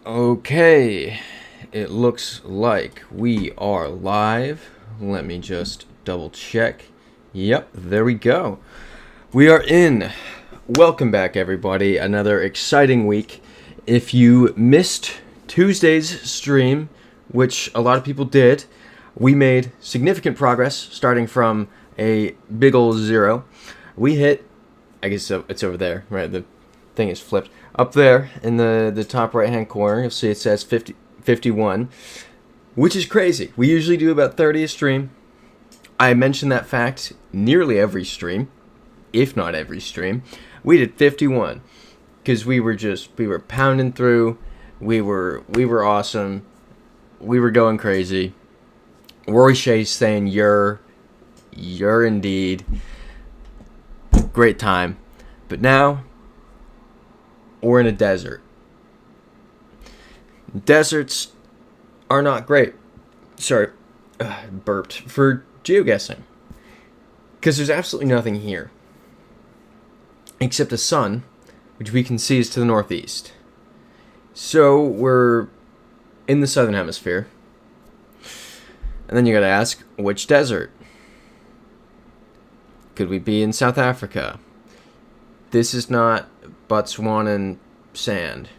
Okay, it looks like we are live. Let me just double check. Yep, there we go. We are in. Welcome back, everybody. Another exciting week. If you missed Tuesday's stream, which a lot of people did, we made significant progress starting from a big old 0. We hit, I guess it's over there, right? The thing is flipped. Up there in the top right hand corner, you'll see it says 51, which is crazy. We usually do about 30 a stream. I mention that fact nearly every stream, if not every stream. We did 51 because we were pounding through. We were awesome. We were going crazy. Roy Shea's saying you're indeed. Great time. But now we're in a desert. Deserts are not great. Sorry, burped. For geoguessing. Because there's absolutely nothing here. Except the sun, which we can see is to the northeast. So we're in the southern hemisphere. And then you gotta ask, which desert? Could we be in South Africa? This is not Botswanan sand,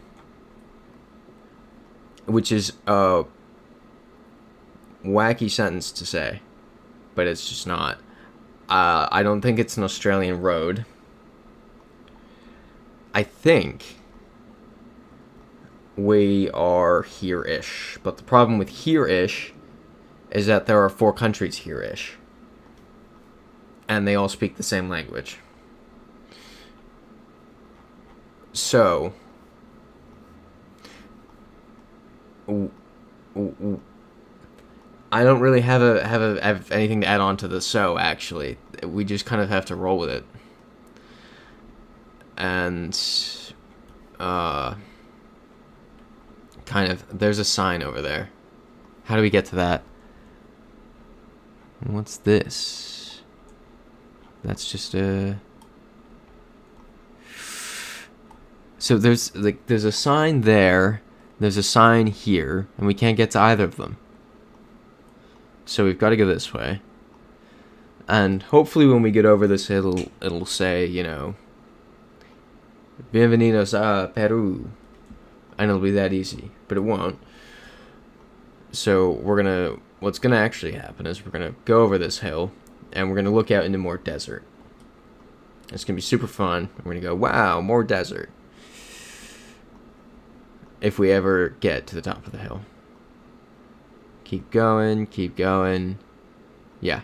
which is a wacky sentence to say, but it's just not. I don't think it's an Australian road. I think we are here-ish, but the problem with here-ish is that there are 4 countries here-ish, and they all speak the same language. So, I don't really have anything to add on to the so. Actually, we just kind of have to roll with it, and kind of there's a sign over there. How do we get to that? What's this? That's just a. So there's a sign there, there's a sign here, and we can't get to either of them. So we've got to go this way. And hopefully when we get over this it'll say, you know, Bienvenidos a Peru. And it'll be that easy, but it won't. So what's gonna actually happen is we're gonna go over this hill and we're gonna look out into more desert. It's gonna be super fun. We're gonna go, wow, more desert. If we ever get to the top of the hill. Keep going, keep going. Yeah.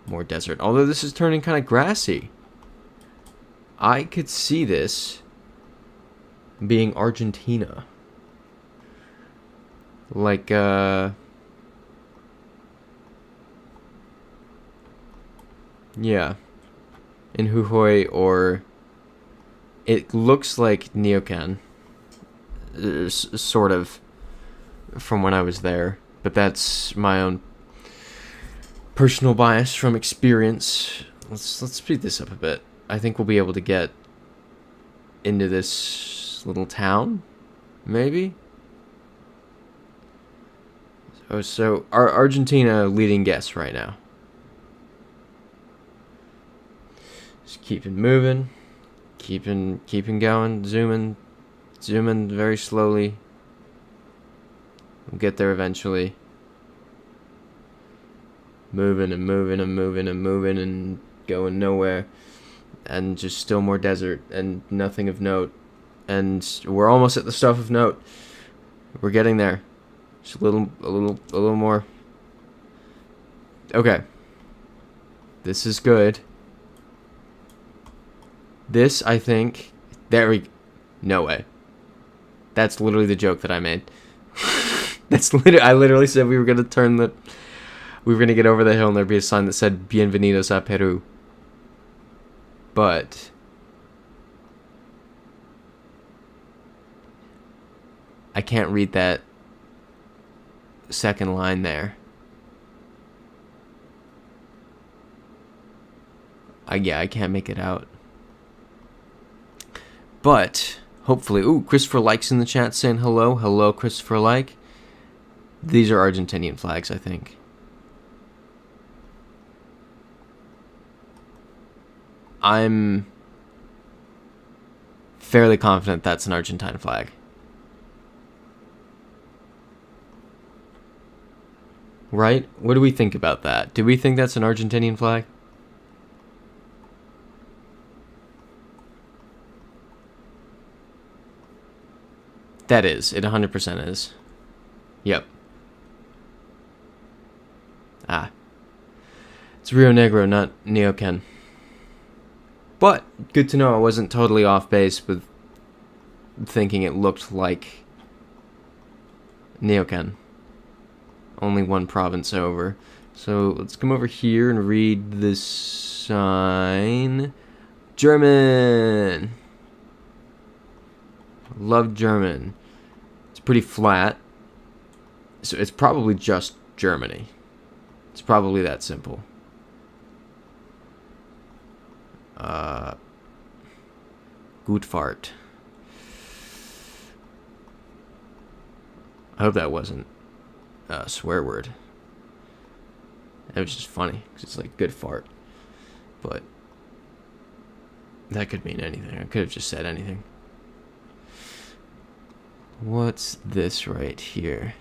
More desert. Although this is turning kind of grassy. I could see this being Argentina. Like, yeah. In Jujuy, or it looks like Neocan. Sort of, from when I was there, but that's my own personal bias from experience. Let's speed this up a bit. I think we'll be able to get into this little town, maybe. So our Argentina leading guess right now. Just keeping moving, keeping going, zooming very slowly. We'll get there eventually. Moving and moving and moving and moving and going nowhere. And just still more desert and nothing of note. And we're almost at the stuff of note. We're getting there. Just a little more. Okay. This is good. This, I think... There we... No way. That's literally the joke that I made. I literally said we were gonna we were gonna get over the hill and there'd be a sign that said Bienvenidos a Peru. But I can't read that second line there. I can't make it out. But Hopefully. Ooh, Christopher Like's in the chat saying hello. Hello, Christopher Like. These are Argentinian flags, I think. I'm fairly confident that's an Argentine flag. Right? What do we think about that? Do we think that's an Argentinian flag? That is. It 100% is. Yep. Ah. It's Rio Negro, not Neoken. But, good to know I wasn't totally off base with thinking it looked like Neoken. Only one province over. So, let's come over here and read this sign. German! Love German. It's pretty flat. So, it's probably just Germany. It's probably that simple. Gut fart. I hope that wasn't a swear word. It was just funny, because it's like good fart. But that could mean anything. I could have just said anything. What's this right here?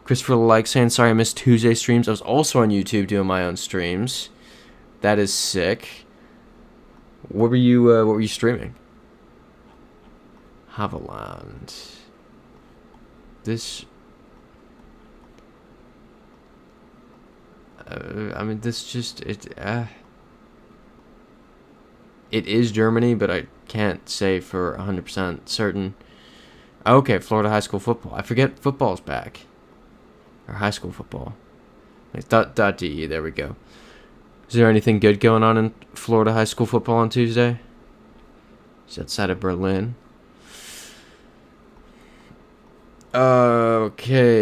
Christopher Like saying, sorry I missed Tuesday streams. I was also on YouTube doing my own streams. That is sick. What were you streaming? Haviland. This. I mean, this just it is Germany, but I can't say for 100% certain. Okay, Florida high school football. I forget football's back. Or high school football. Like .de. There we go. Is there anything good going on in Florida high school football on Tuesday? It's outside of Berlin. Okay.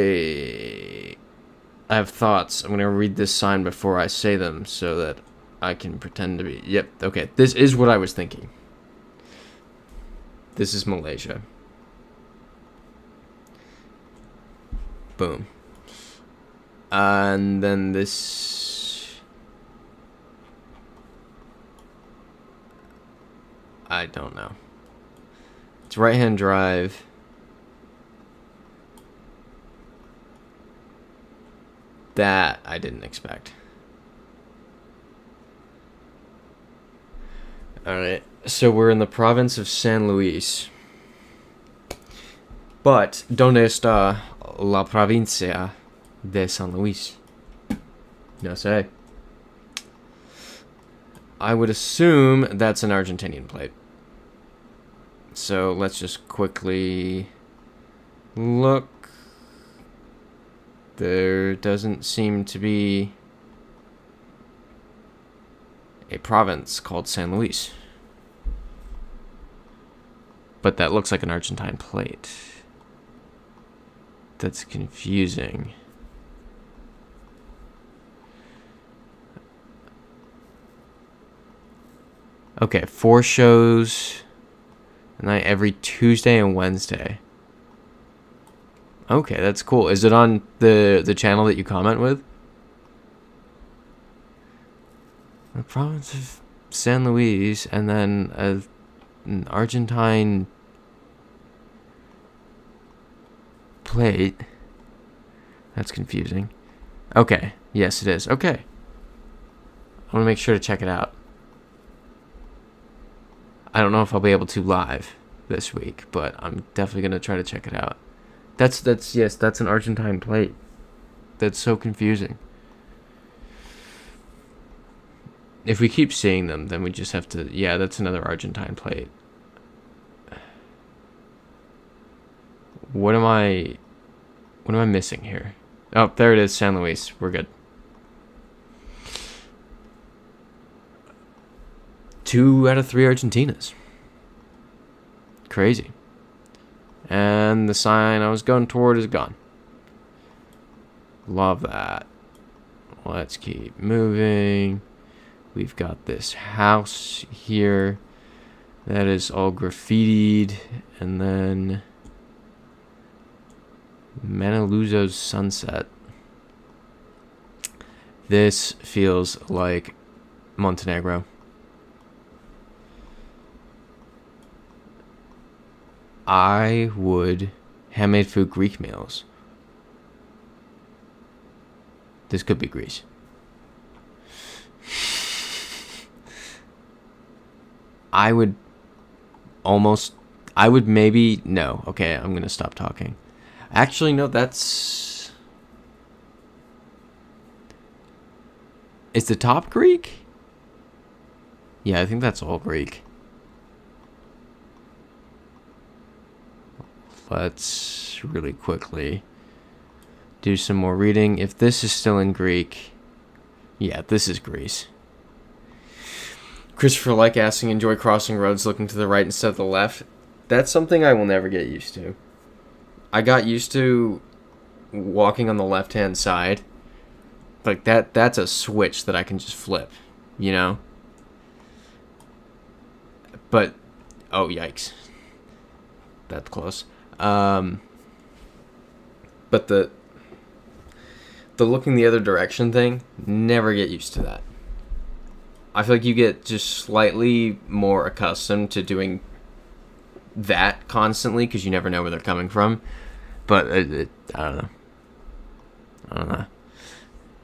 I have thoughts. I'm going to read this sign before I say them so that I can pretend to be... Yep, okay. This is what I was thinking. This is Malaysia. Boom. And then this... I don't know. It's right-hand drive. That I didn't expect. Alright, so we're in the province of San Luis. But, ¿dónde está la provincia de San Luis? No sé. I would assume that's an Argentinian plate. So let's just quickly look. There doesn't seem to be a province called San Luis. But that looks like an Argentine plate. That's confusing. Okay, 4 shows a night every Tuesday and Wednesday. Okay, that's cool. Is it on the channel that you comment with? The province of San Luis, and then an Argentine plate. That's confusing. Okay, yes it is. Okay. I want to make sure to check it out. I don't know if I'll be able to live this week, but I'm definitely going to try to check it out. That's an Argentine plate. That's so confusing. If we keep seeing them, then we just have to... Yeah, that's another Argentine plate. What am I missing here? Oh, there it is, San Luis. We're good. 2 out of 3 Argentinas. Crazy. And the sign I was going toward is gone. Love that. Let's keep moving. We've got this house here. That is all graffitied. And then Manaluzzo's sunset. This feels like Montenegro. I would handmade food, Greek meals. This could be Greece. I would maybe, no. Okay, I'm going to stop talking. Actually, no, that's... Is the top Greek? Yeah, I think that's all Greek. Let's really quickly do some more reading. If this is still in Greek, yeah, this is Greece. Christopher like asking, enjoy crossing roads looking to the right instead of the left. That's something I will never get used to. I got used to walking on the left-hand side. Like, that's a switch that I can just flip, you know? But, oh, yikes. That's close. But the looking the other direction thing, never get used to that. I feel like you get just slightly more accustomed to doing that constantly because you never know where they're coming from. But I don't know.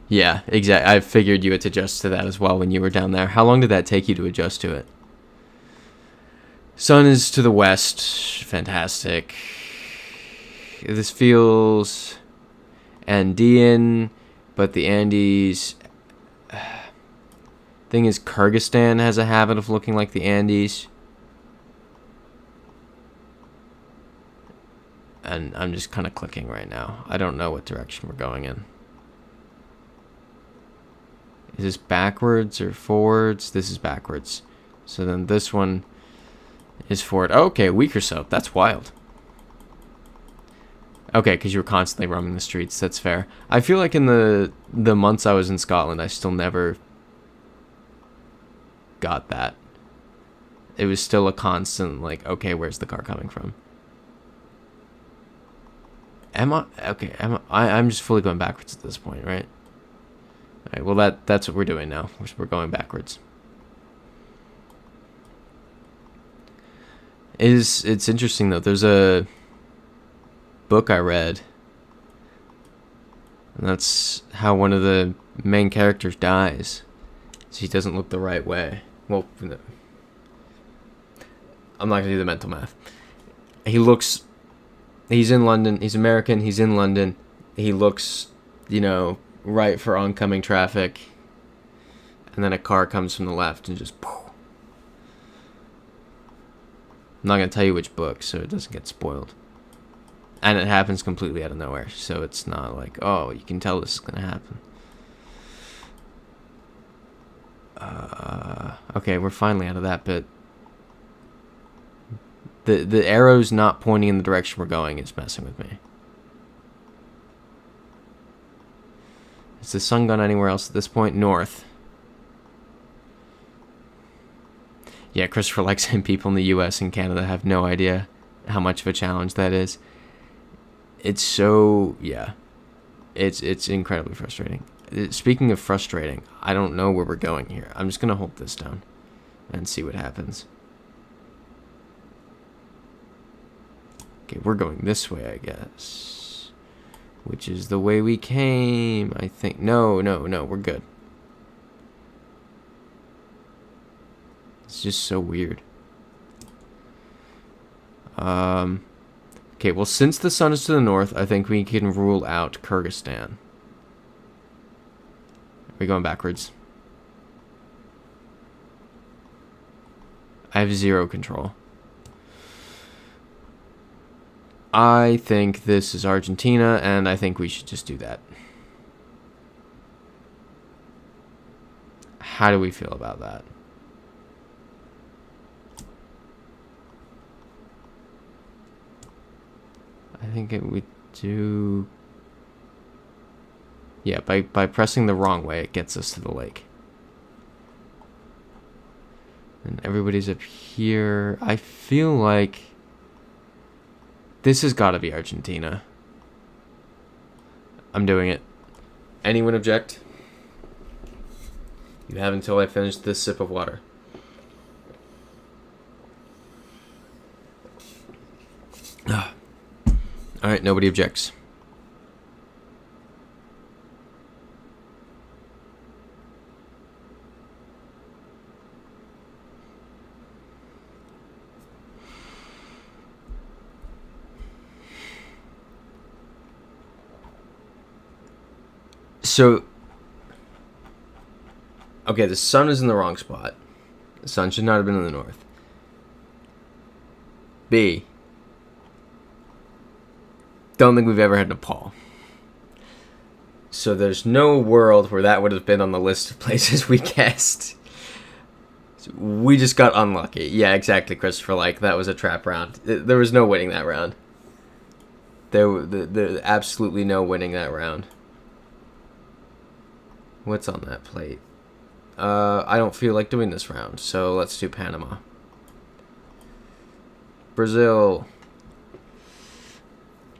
Yeah, exactly. I figured you had to adjust to that as well when you were down there. How long did that take you to adjust to it? Sun is to the west. Fantastic. This feels Andean, but the Andes... Thing is, Kyrgyzstan has a habit of looking like the Andes. And I'm just kind of clicking right now. I don't know what direction we're going in. Is this backwards or forwards? This is backwards. So then this one is forward. Oh, okay, a week or so. That's wild. Okay, because you were constantly roaming the streets. That's fair. I feel like in the months I was in Scotland, I still never got that. It was still a constant, like, okay, where's the car coming from? I'm just fully going backwards at this point, right? Alright, well, that's what we're doing now. We're going backwards. It's interesting, though. There's a book I read, and that's how one of the main characters dies. So he doesn't look the right way. Well, no. I'm not going to do the mental math. He's in London. He's American. He's in London. He looks, right for oncoming traffic. And then a car comes from the left and just... Poof. I'm not going to tell you which book, so it doesn't get spoiled. And it happens completely out of nowhere. So it's not like, oh, you can tell this is going to happen. Okay, we're finally out of that bit. The arrow's not pointing in the direction we're going is messing with me. Is the sun gone anywhere else at this point? North. Yeah, Christopher likes saying people in the US and Canada have no idea how much of a challenge that is. It's so, yeah. It's incredibly frustrating. Speaking of frustrating, I don't know where we're going here. I'm just going to hold this down and see what happens. Okay, we're going this way, I guess. Which is the way we came, I think. No, we're good. It's just so weird. Okay, well, since the sun is to the north, I think we can rule out Kyrgyzstan. Are we going backwards? I have zero control. I think this is Argentina, and I think we should just do that. How do we feel about that? I think it would do... Yeah, by pressing the wrong way, it gets us to the lake. And everybody's up here. I feel like this has got to be Argentina. I'm doing it. Anyone object? You have until I finish this sip of water. Alright, nobody objects. So, okay, the sun is in the wrong spot. The sun should not have been in the north. B, don't think we've ever had Nepal. So there's no world where that would have been on the list of places we guessed. So we just got unlucky. Yeah, exactly, Christopher. Like, that was a trap round. There was no winning that round. There absolutely no winning that round. What's on that plate? I don't feel like doing this round, so let's do Panama. Brazil.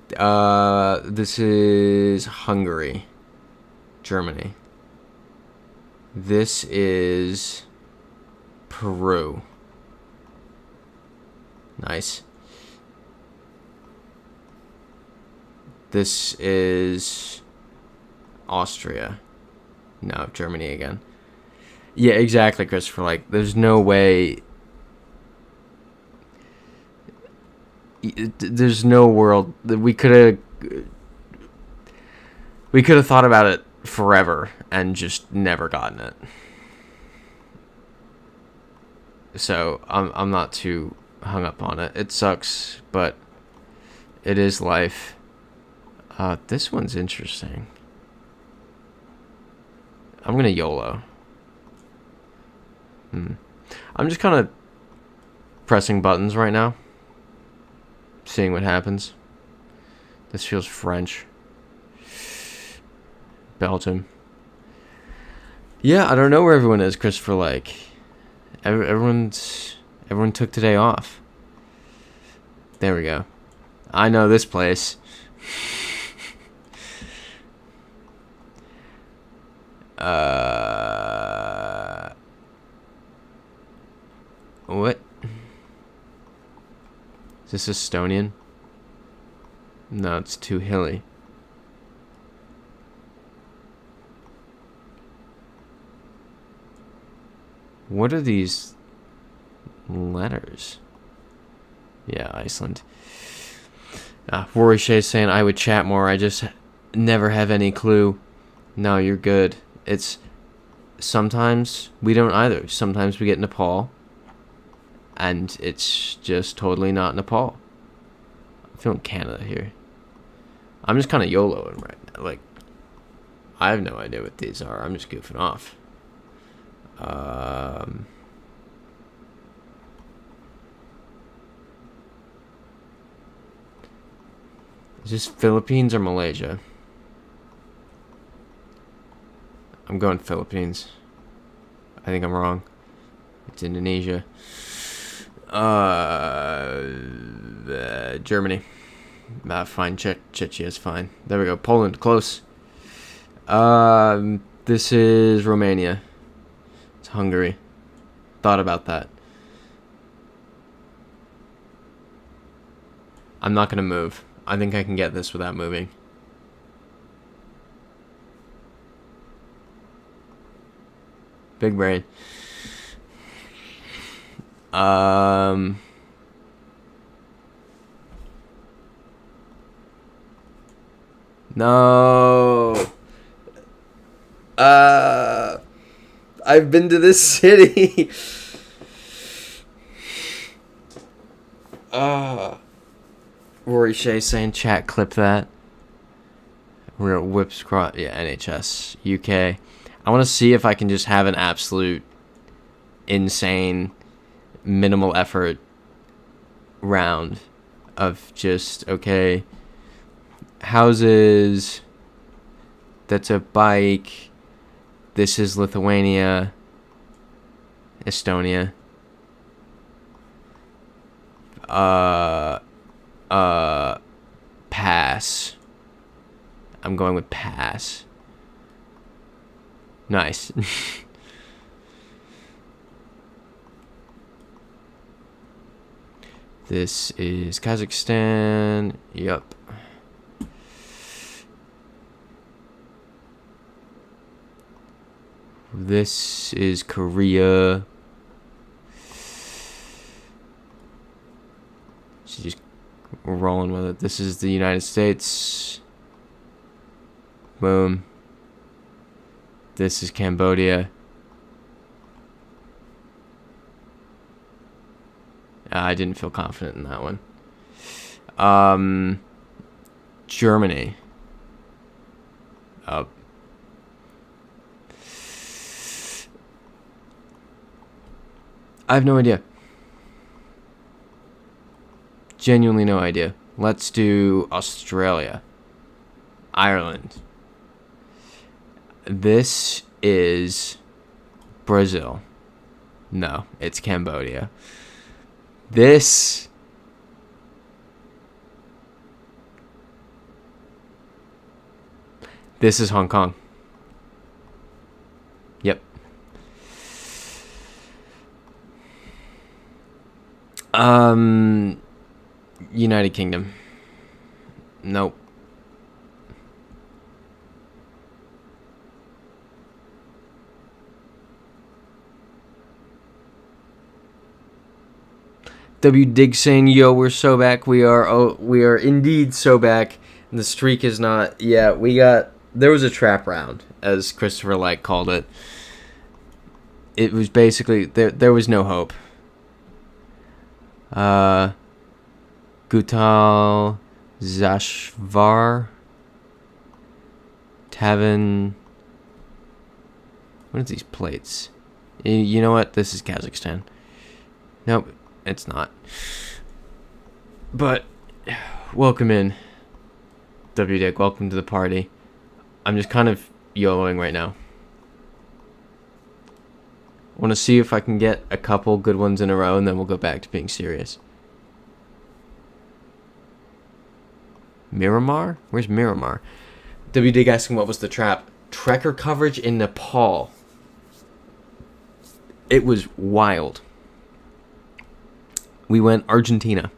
This is Hungary. Germany. This is Peru. Nice. This is Austria. No, Germany again. Yeah, exactly, Christopher. Like, there's no way. There's no world that we could have. We could have thought about it forever and just never gotten it. So I'm not too hung up on it. It sucks, but it is life. This one's interesting. I'm gonna YOLO. I'm just kind of pressing buttons right now, seeing what happens. This feels French. Belgium. Yeah, I don't know where everyone is, Christopher. Like, everyone took today off. There we go. I know this place. What? Is this Estonian? No, it's too hilly. What are these letters? Yeah, Iceland. Rory Shea saying I would chat more. I just never have any clue. No, you're good. It's sometimes we don't either. Sometimes we get Nepal, and it's just totally not Nepal. I'm feeling Canada here. I'm just kind of YOLOing right now. Like, I have no idea what these are. I'm just goofing off. Is this Philippines or Malaysia? I'm going Philippines. I think I'm wrong. It's Indonesia. Germany. Fine. Czechia is fine. There we go. Poland, close. This is Romania. It's Hungary. Thought about that. I'm not gonna move. I think I can get this without moving. Big brain. No. I've been to this city. Rory Shea saying chat clip that. Real whips cross. Yeah, NHS UK. I want to see if I can just have an absolute insane minimal effort round of just, okay, houses, that's a bike, this is Lithuania, Estonia, Pass. I'm going with pass. Nice. This is Kazakhstan. Yup. This is Korea. So just we're rolling with it. This is the United States. Boom. This is Cambodia. I didn't feel confident in that one. Germany. I have no idea. Genuinely no idea. Let's do Australia. Ireland. This is Brazil. No, it's Cambodia. This is Hong Kong. Yep. United Kingdom. Nope. W Dig saying, yo, we're so back. We are indeed so back. And the streak is not. Yeah, there was a trap round, as Christopher Light called it. It was basically there was no hope. Gutal Zashvar Tavin. What are these plates? You know what? This is Kazakhstan. Nope. It's not. But welcome in, W Dick. Welcome to the party. I'm just kind of YOLOing right now. I want to see if I can get a couple good ones in a row, and then we'll go back to being serious. Miramar? Where's Miramar? W Dick asking what was the trap. Trekker coverage in Nepal. It was wild. We went Argentina.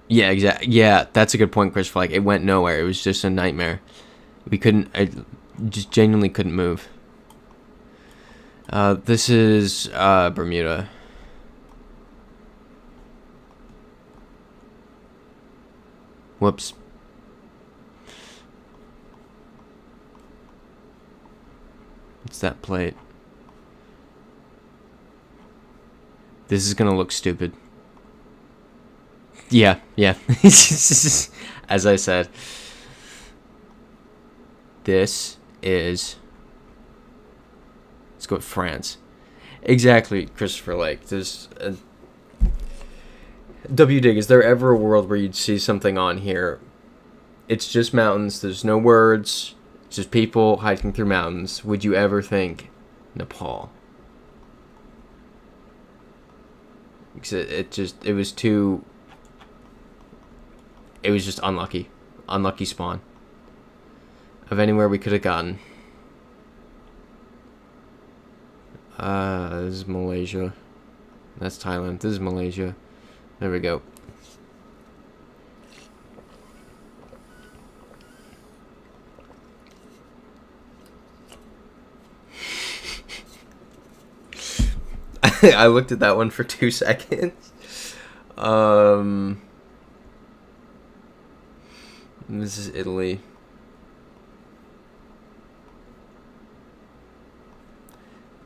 Yeah, exactly. Yeah, that's a good point, Chris. Like, it went nowhere. It was just a nightmare. We couldn't. I just genuinely couldn't move. This is Bermuda. Whoops. What's that plate? This is gonna look stupid. Yeah. As I said. This is... Let's go with France. Exactly, Christopher Lake. There's a... W-Dig, is there ever a world where you'd see something on here? It's just mountains. There's no words. It's just people hiking through mountains. Would you ever think Nepal? It was just unlucky. Unlucky spawn. Of anywhere we could have gotten. This is Malaysia. That's Thailand. This is Malaysia. There we go. I looked at that one for 2 seconds. This is Italy.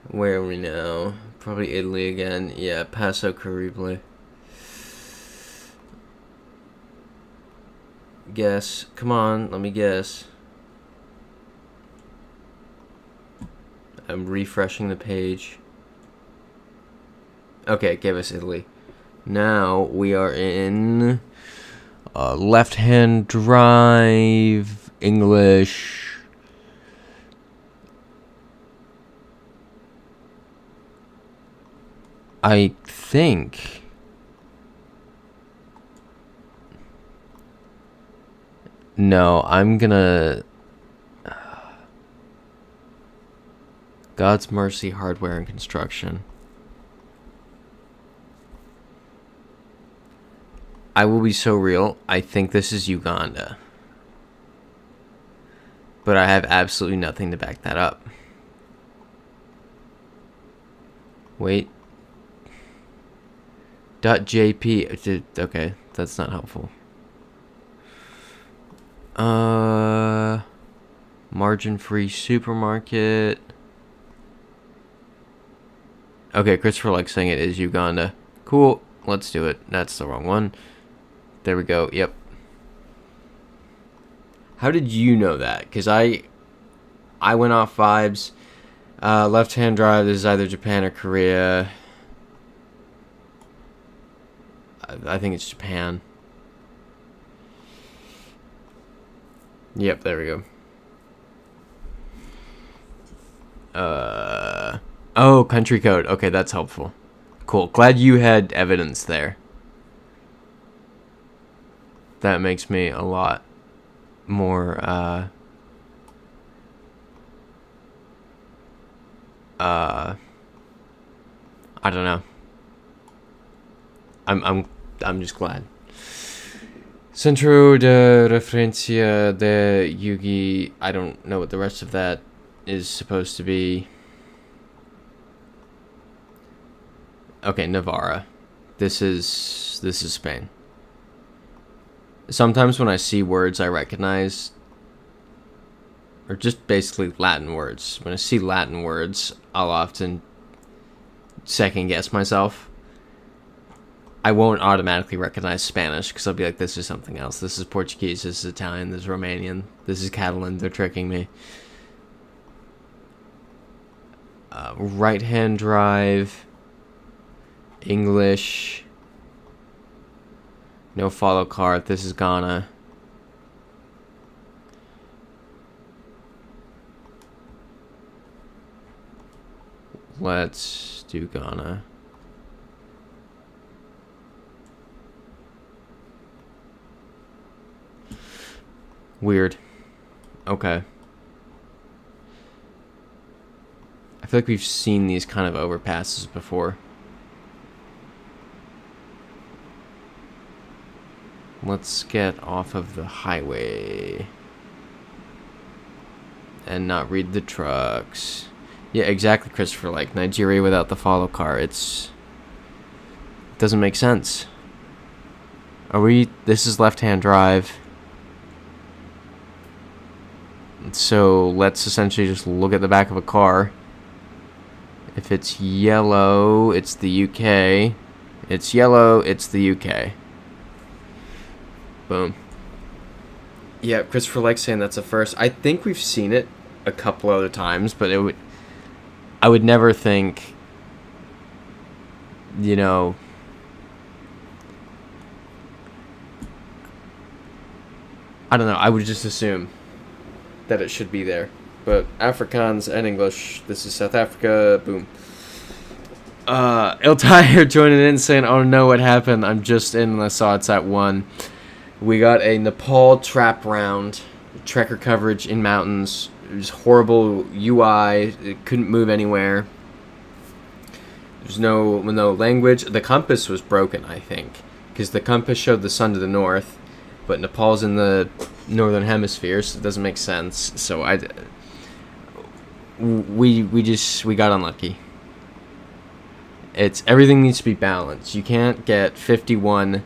Where are we now? Probably Italy again. Yeah, Passo Caribe. Guess. Come on, let me guess. I'm refreshing the page. Okay, give us Italy. Now we are in left-hand drive, English. I think... No, I'm gonna... God's Mercy Hardware and Construction. I will be so real. I think this is Uganda. But I have absolutely nothing to back that up. Wait. .jp. Okay, that's not helpful. Margin-free supermarket. Okay, Christopher likes saying it is Uganda. Cool, let's do it. That's the wrong one. There we go, yep. How did you know that? Because I went off vibes. Left-hand drive, this is either Japan or Korea. I think it's Japan. Yep, there we go. Oh, country code. Okay, that's helpful. Cool. Glad you had evidence there. That makes me a lot more, I don't know. I'm just glad. Centro de Referencia de Yugi. I don't know what the rest of that is supposed to be. Okay, Navarra. This is Spain. Sometimes when I see words I recognize, or just basically Latin words, when I see Latin words, I'll often second guess myself. I won't automatically recognize Spanish because I'll be like, this is something else. This is Portuguese, this is Italian, this is Romanian, this is Catalan, they're tricking me. Right-hand drive, English, no follow card, this is Ghana. Let's do Ghana. Weird. Okay. I feel like we've seen these kind of overpasses before. Let's get off of the highway and not read the trucks. Yeah, exactly, Christopher. Like Nigeria without the follow car. It doesn't make sense. This is left-hand drive. So let's essentially just look at the back of a car. If it's yellow, it's the UK. It's yellow, it's the UK. Boom. Yeah, Christopher likes saying that's a first. I think we've seen it a couple other times, but I would never think, you know, I don't know, I would just assume that it should be there. But Afrikaans and English, this is South Africa, boom. Iltire joining in saying, oh no, what happened? I'm just in and I saw it's at 1. We got a Nepal trap round, trekker coverage in mountains. It was horrible UI, it couldn't move anywhere. There's no language. The compass was broken, I think, because the compass showed the sun to the north, but Nepal's in the northern hemisphere, so it doesn't make sense. So we got unlucky. Everything needs to be balanced. You can't get 51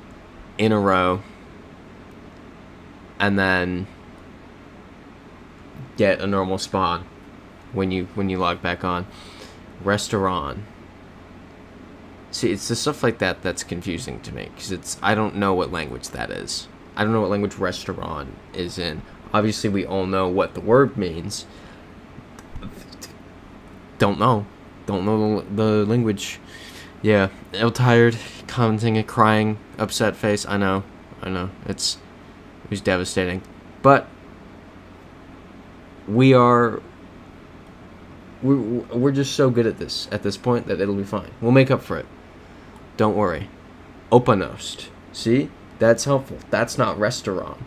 in a row and then get a normal spawn when you log back on. Restaurant. See, it's the stuff like that that's confusing to me, because I don't know what language that is. I don't know what language restaurant is in. Obviously, we all know what the word means. Don't know the language. Yeah, ill tired, commenting and crying, upset face. I know. It was devastating, but we're just so good at this point that it'll be fine. We'll make up for it. Don't worry. Opanost. See? That's helpful. That's not restaurant.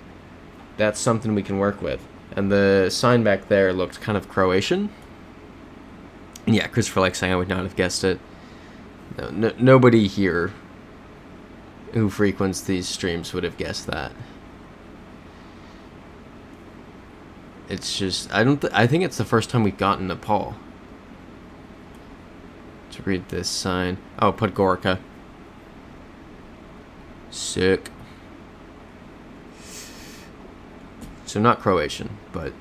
That's something we can work with. And the sign back there looked kind of Croatian. Yeah, Christopher likes saying I would not have guessed it. Nobody here who frequents these streams would have guessed that. It's just I think it's the first time we've gotten Nepal. To read this sign. Oh, Podgorica. Sick. So not Croatian, but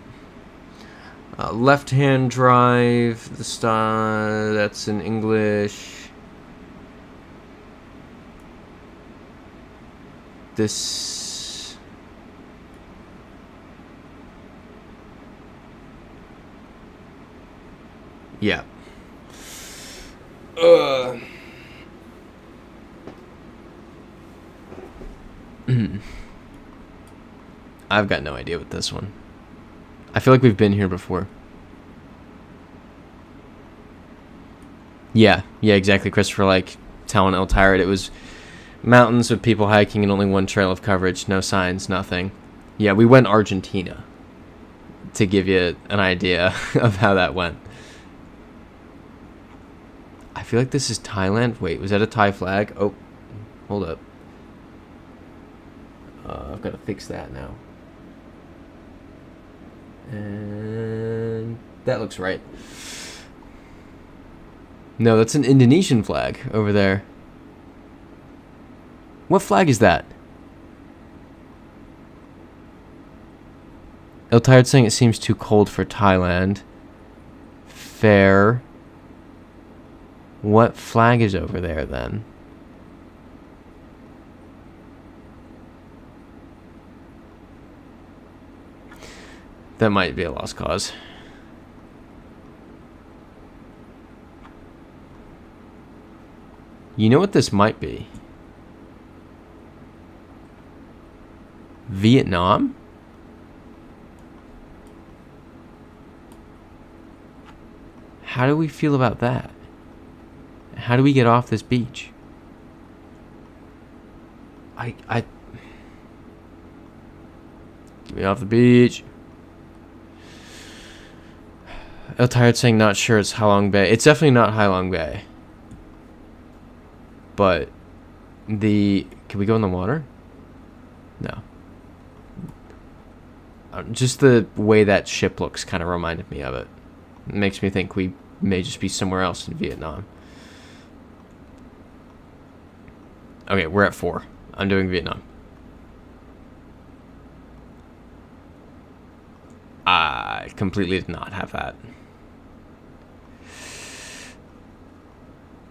left-hand drive. The star that's in English. This. Yeah. I've got no idea with this one. I feel like we've been here before. Yeah, exactly. Christopher, like, telling El Tired it was mountains with people hiking and only one trail of coverage, no signs, nothing. Yeah, we went Argentina to give you an idea of how that went. I feel like this is Thailand. Wait, was that a Thai flag? Oh, hold up. I've got to fix that now. And that looks right. No, that's an Indonesian flag over there. What flag is that? El Tired saying it seems too cold for Thailand. Fair. What flag is over there then? That might be a lost cause. You know what this might be? Vietnam? How do we feel about that? How do we get off this beach? Get me off the beach. El Tired saying not sure it's Ha Long Bay. It's definitely not Ha Long Bay. But can we go in the water? No. Just the way that ship looks kind of reminded me of it. It makes me think we may just be somewhere else in Vietnam. Okay, we're at 4. I'm doing Vietnam. I completely did not have that.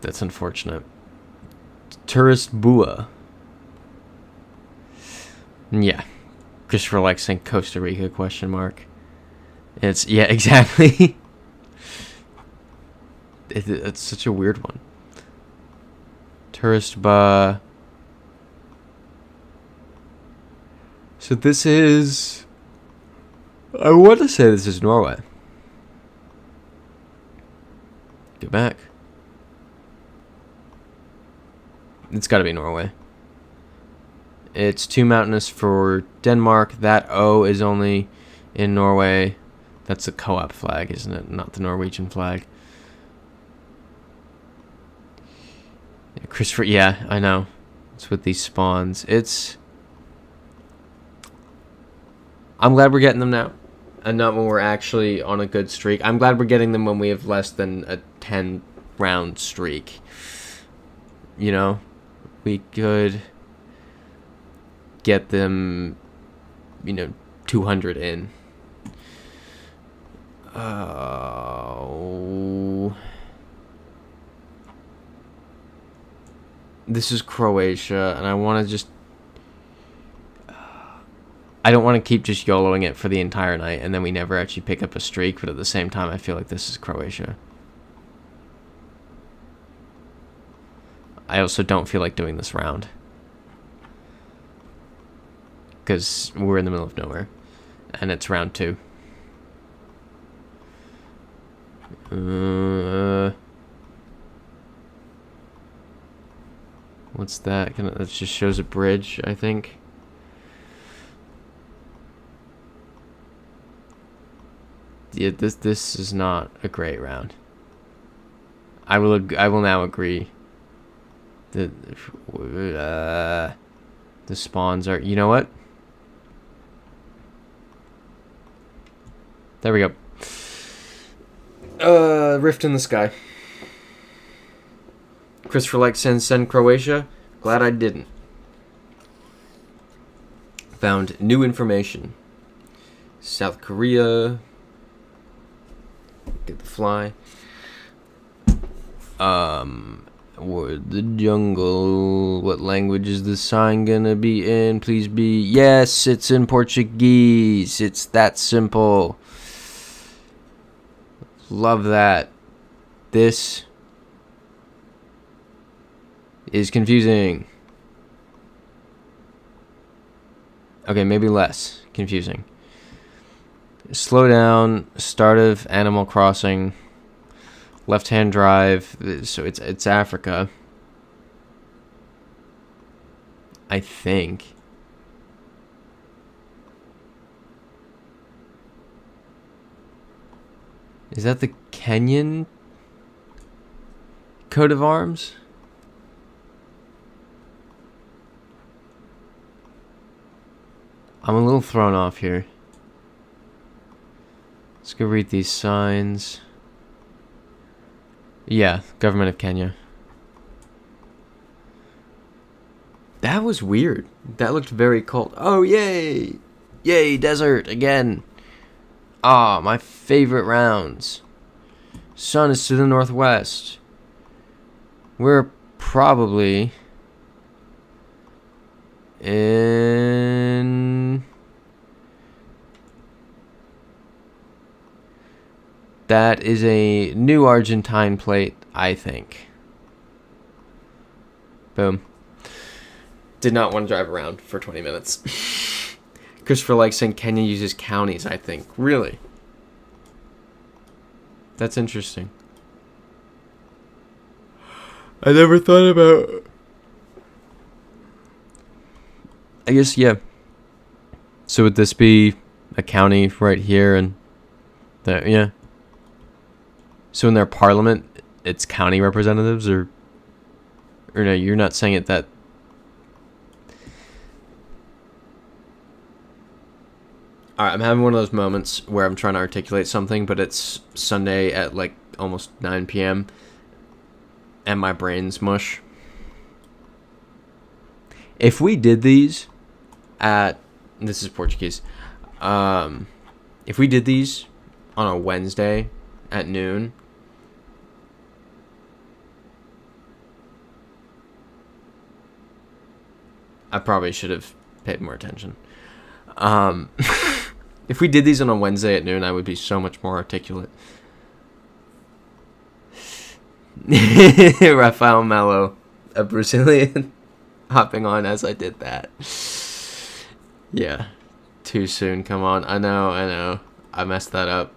That's unfortunate. Tourist Bua. Yeah. Christopher likes saying Costa Rica, question mark. It's, yeah, exactly. It's such a weird one. Tourist Ba. So this is... I want to say this is Norway. Get back. It's got to be Norway. It's too mountainous for Denmark. That O is only in Norway. That's a co-op flag, isn't it? Not the Norwegian flag. Yeah, Christopher, yeah, I know. It's with these spawns. I'm glad we're getting them now. And not when we're actually on a good streak. I'm glad we're getting them when we have less than a 10-round streak. You know? We could get them, 200 in. Oh. This is Croatia, and I want to just... I don't want to keep just YOLOing it for the entire night, and then we never actually pick up a streak, but at the same time, I feel like this is Croatia. I also don't feel like doing this round. Because we're in the middle of nowhere. And it's round 2. What's that? That just shows a bridge, I think. Yeah, this is not a great round. I will now agree that the spawns are. You know what? There we go. Rift in the sky. Christopher likes send Croatia. Glad I didn't. Found new information. South Korea. Get the fly. The jungle. What language is the sign gonna be in? Please be. Yes, it's in Portuguese. It's that simple. Love that. This is confusing. Okay, maybe less confusing. Slow down. Start of Animal Crossing. Left-hand drive. So it's Africa. I think. Is that the Kenyan coat of arms? I'm a little thrown off here. Let's go read these signs. Yeah, Government of Kenya. That was weird. That looked very cold. Oh, yay! Yay, desert again. Ah, my favorite rounds. Sun is to the northwest. We're probably in... That is a new Argentine plate, I think. Boom. Did not want to drive around for 20 minutes. Christopher likes saying Kenya uses counties, I think. Really? That's interesting. I never thought about... I guess, yeah. So would this be a county right here and there? Yeah. So in their parliament, it's county representatives, or no? You're not saying it that. All right, I'm having one of those moments where I'm trying to articulate something, but it's Sunday at like almost 9 p.m. and my brain's mush. If we did these at, this is Portuguese. If we did these on a Wednesday at noon. I probably should have paid more attention. If we did these on a Wednesday at noon, I would be so much more articulate. Rafael Melo, a Brazilian, hopping on as I did that. Yeah, too soon. Come on. I know. I messed that up.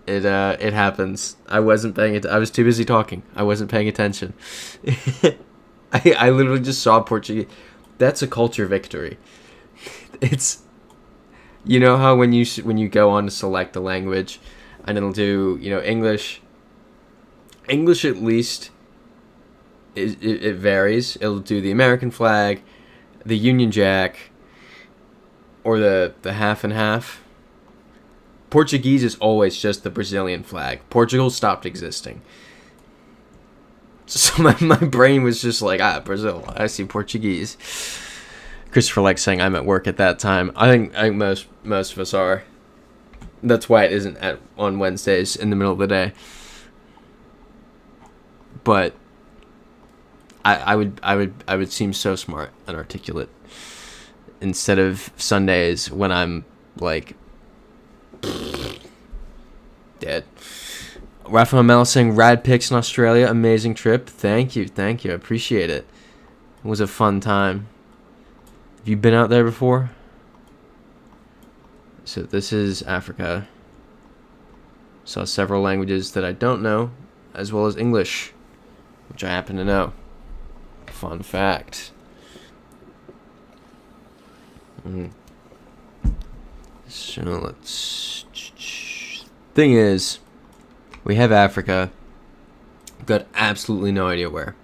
It happens. I wasn't paying it. I was too busy talking. I wasn't paying attention. I literally just saw Portuguese. That's a culture victory. It's, you know how when you go on to select a language, and it'll do, English. English at least. It varies. It'll do the American flag, the Union Jack, or the half and half. Portuguese is always just the Brazilian flag. Portugal stopped existing. So my brain was just like, Brazil. I see Portuguese. Christopher likes saying I'm at work at that time. I think most of us are. That's why it isn't on Wednesdays in the middle of the day. But I would seem so smart and articulate instead of Sundays when I'm like dead. Rafael Mel saying rad pics in Australia, amazing trip. Thank you, I appreciate it. It was a fun time. Have you been out there before? So this is Africa. Saw several languages that I don't know, as well as English. which I happen to know. Fun fact. So let's... Thing is, we have Africa. We've got absolutely no idea where.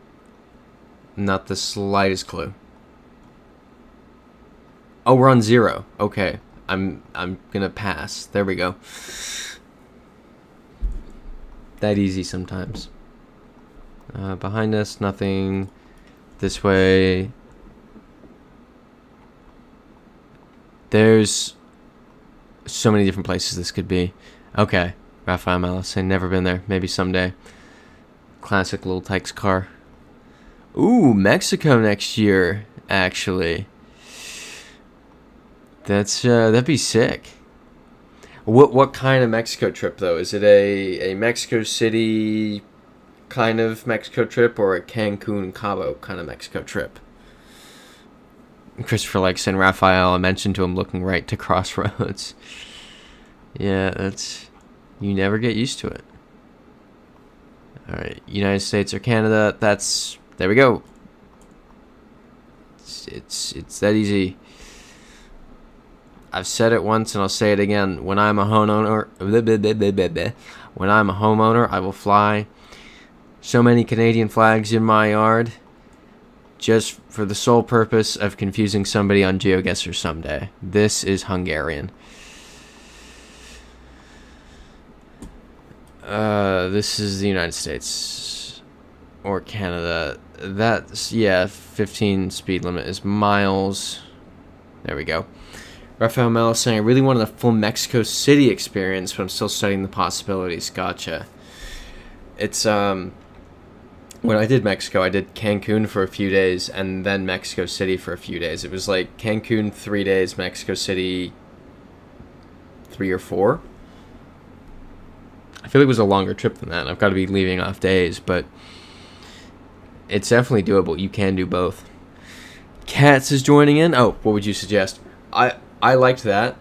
Not the slightest clue. Oh, we're on 0. Okay. I'm gonna pass. There we go. That easy sometimes. Behind us, nothing. This way. There's so many different places this could be. Okay. Rafael Malice. I've never been there. Maybe someday. Classic Little Tykes car. Ooh, Mexico next year, actually. That'd be sick. What kind of Mexico trip though? Is it a Mexico City kind of Mexico trip or a Cancun Cabo kind of Mexico trip? Christopher likes saying Raphael. I mentioned to him looking right to Crossroads. Yeah, that's, you never get used to it. All right, United States or Canada? That's, there we go. It's that easy. I've said it once and I'll say it again. When I'm a homeowner, I will fly so many Canadian flags in my yard just for the sole purpose of confusing somebody on GeoGuessr someday. This is Hungarian. This is the United States or Canada. That's, yeah, 15 speed limit is miles. There we go. Rafael Melo saying, I really wanted a full Mexico City experience, but I'm still studying the possibilities. Gotcha. It's, when I did Mexico, I did Cancun for a few days, and then Mexico City for a few days. It was like Cancun 3 days, Mexico City 3 or 4. I feel like it was a longer trip than that. I've got to be leaving off days, but it's definitely doable. You can do both. Cats is joining in. Oh, what would you suggest? I liked that.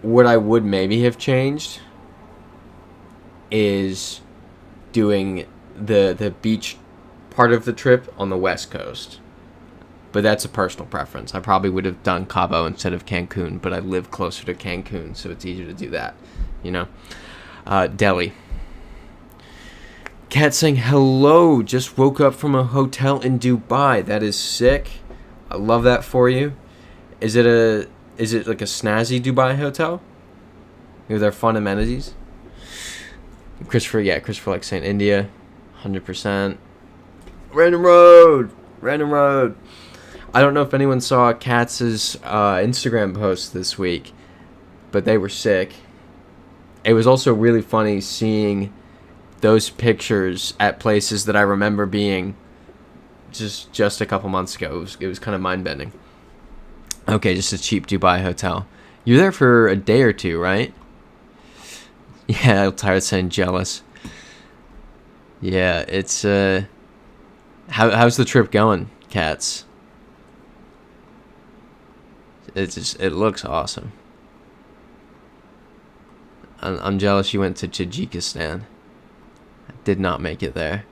What I would maybe have changed is doing the beach part of the trip on the West Coast. But that's a personal preference. I probably would have done Cabo instead of Cancun, but I live closer to Cancun, so it's easier to do that, you know? Delhi. Cat saying, hello, just woke up from a hotel in Dubai. That is sick. I love that for you. Is it like a snazzy Dubai hotel? Are there fun amenities? Christopher likes saying India. 100%. Random road. I don't know if anyone saw Katz's Instagram post this week, but they were sick. It was also really funny seeing those pictures at places that I remember being just a couple months ago. It was kind of mind-bending. Okay, just a cheap Dubai hotel. You're there for a day or two, right? Yeah, I'm tired of saying jealous. Yeah, it's how's the trip going, Cats? It looks awesome. I'm jealous you went to Tajikistan. I did not make it there.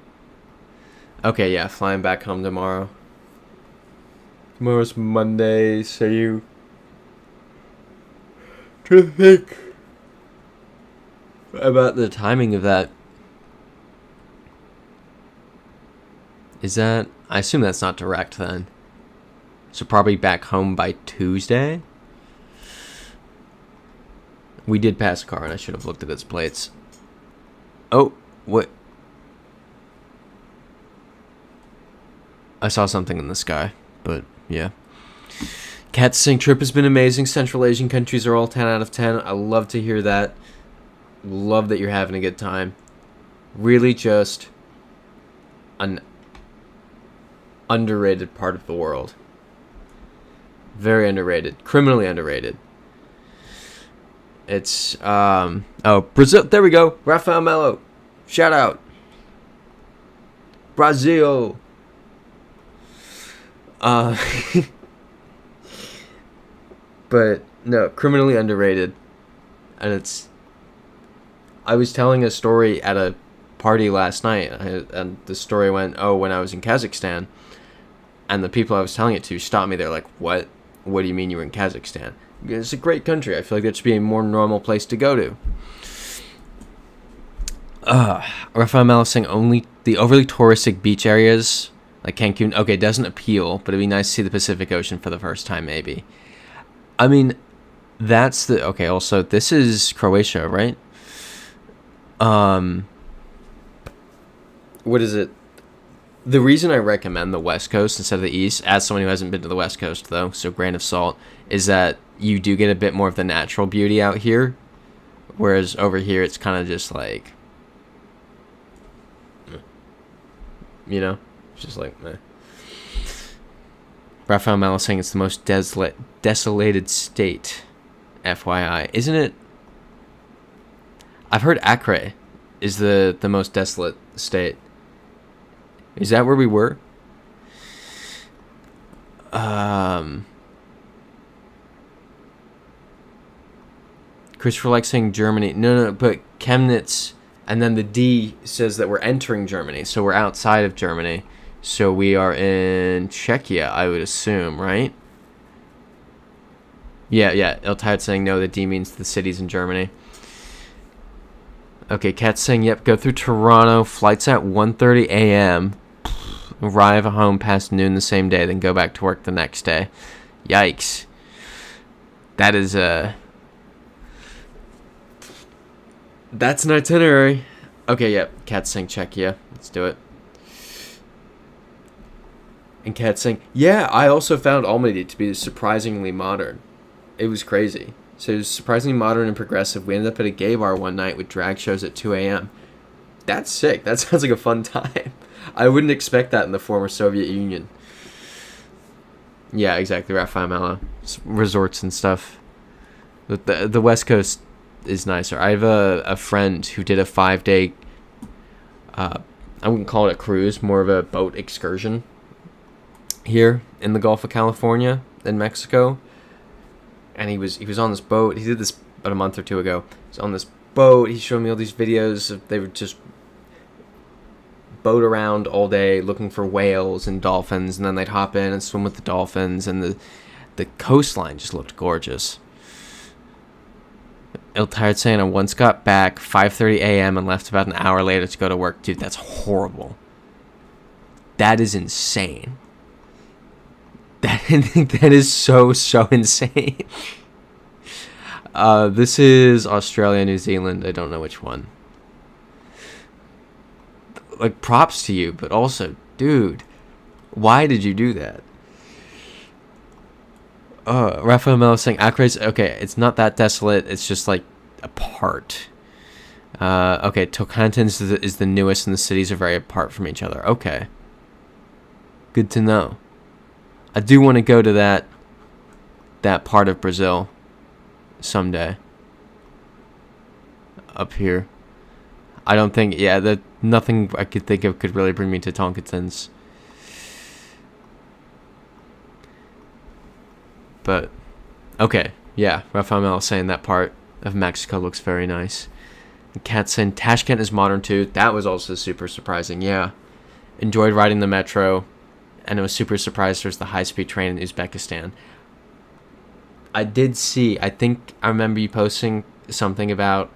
Okay, yeah, flying back home tomorrow. Tomorrow's Monday, so you try to think about the timing of that. Is that, I assume that's not direct then. So probably back home by Tuesday? We did pass a car and I should have looked at its plates. Oh, what? I saw something in the sky, but yeah. Cat's saying trip has been amazing. Central Asian countries are all 10 out of 10. I love to hear that. Love that you're having a good time. Really just an underrated part of the world. Very underrated. Criminally underrated. It's, oh, Brazil. There we go. Rafael Melo. Shout out. Brazil. But no, criminally underrated. And it's, I was telling a story at a party last night, and the story went, oh, when I was in Kazakhstan, and the people I was telling it to stopped me. They're like, what? What do you mean you were in Kazakhstan? It's a great country. I feel like that should be a more normal place to go to. Rafael Mel saying only the overly touristic beach areas like Cancun. Okay, doesn't appeal, but it'd be nice to see the Pacific Ocean for the first time, maybe. I mean, that's the... Okay, also, this is Croatia, right? What is it? The reason I recommend the West Coast instead of the East, as someone who hasn't been to the West Coast, though, so grain of salt, is that you do get a bit more of the natural beauty out here, whereas over here it's kind of just like, you know, it's just like, meh. Rafael Mello saying it's the most desolated state, FYI. Isn't it? I've heard Acre is the most desolate state. Is that where we were? Christopher likes saying Germany. No, but Chemnitz, and then the D says that we're entering Germany, so we're outside of Germany. So we are in Czechia, I would assume, right? Yeah. Iltide saying no, the D means the cities in Germany. Okay, Kat's saying, yep, go through Toronto. Flight's at 1:30 a.m. Arrive home past noon the same day, then go back to work the next day. Yikes. That is, that's an itinerary. Okay, yep, Kat's saying Czechia. Let's do it. And Kat's saying, yeah, I also found Almaty to be surprisingly modern. It was crazy. So it was surprisingly modern and progressive. We ended up at a gay bar one night with drag shows at 2 a.m. That's sick. That sounds like a fun time. I wouldn't expect that in the former Soviet Union. Yeah, exactly. Rafael Mello. Resorts and stuff. The West Coast is nicer. I have a friend who did a 5-day, I wouldn't call it a cruise, more of a boat excursion here in the Gulf of California in Mexico. And he was on this boat. He did this about a month or two ago. He's on this boat. He showed me all these videos. They would just boat around all day looking for whales and dolphins, and then they'd hop in and swim with the dolphins, and the coastline just looked gorgeous. Iltired saying I once got back 5:30 a.m. and left about an hour later to go to work. Dude, that's horrible. That is insane. That is so insane. This is Australia, New Zealand. I don't know which one. Like, props to you, but also, dude, why did you do that? Rafael Mello saying Acre's okay. It's not that desolate. It's just like apart. Okay, Tocantins is the newest, and the cities are very apart from each other. Okay, good to know. I do want to go to that part of Brazil someday. Up here. I don't think, that nothing I could think of could really bring me to Tocantins. But, okay, yeah, Rafael Mel saying that part of Mexico looks very nice. And Kat saying Tashkent is modern too. That was also super surprising, yeah. Enjoyed riding the metro, and it was super surprised there's the high-speed train in Uzbekistan. I did see, I think I remember you posting something about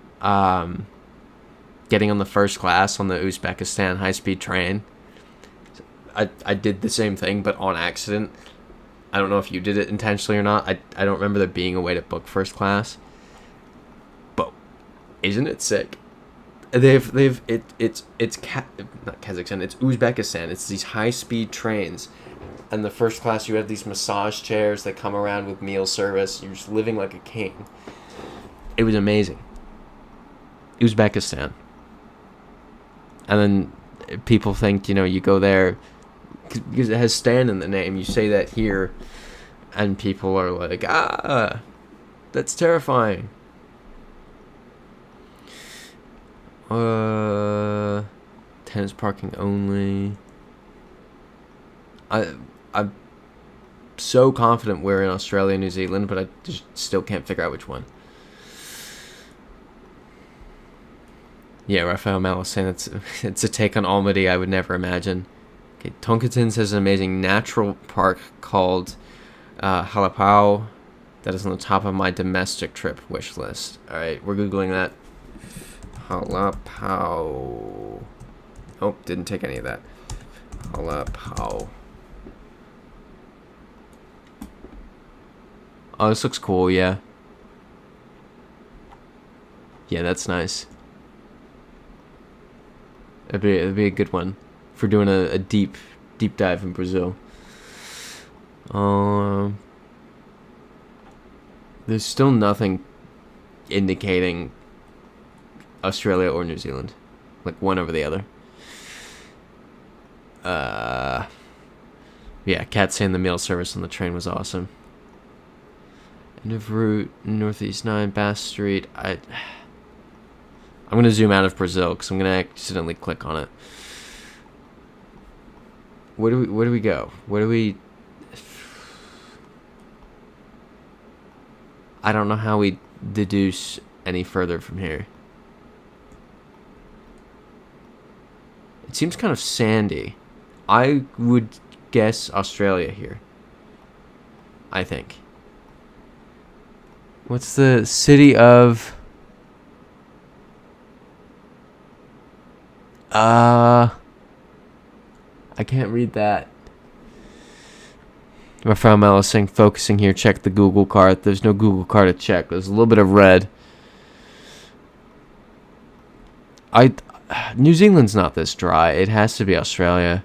getting on the first class on the Uzbekistan high-speed train. I did the same thing, but on accident. I don't know if you did it intentionally or not. I don't remember there being a way to book first class. But isn't it sick? Not Kazakhstan, it's Uzbekistan. It's these high-speed trains. And the first class, you have these massage chairs that come around with meal service. You're just living like a king. It was amazing. Uzbekistan. And then people think, you go there because it has Stan in the name. You say that here, and people are like, that's terrifying. Tennis parking only. I'm so confident we're in Australia and New Zealand, but I just still can't figure out which one. Yeah, Raphael Mello saying it's a take on Almaty I would never imagine. Okay, Tonkinson has an amazing natural park called Halapao. That is on the top of my domestic trip wish list. Alright, we're Googling that. Halapao. Oh, didn't take any of that. Halapao. Oh, this looks cool, yeah. Yeah, that's nice. It'd be a good one for doing a deep dive in Brazil. There's still nothing indicating Australia or New Zealand, like one over the other. Yeah, Cat saying the meal service on the train was awesome. End of route, Northeast 9, Bass Street. I'm gonna zoom out of Brazil because I'm gonna accidentally click on it. Where do we go? Where do we? I don't know how we deduce any further from here. It seems kind of sandy. I would guess Australia here. I think. What's the city of... I can't read that. Rafael Mello saying focusing here, check the Google card. There's no Google card to check. There's a little bit of red. New Zealand's not this dry. It has to be Australia.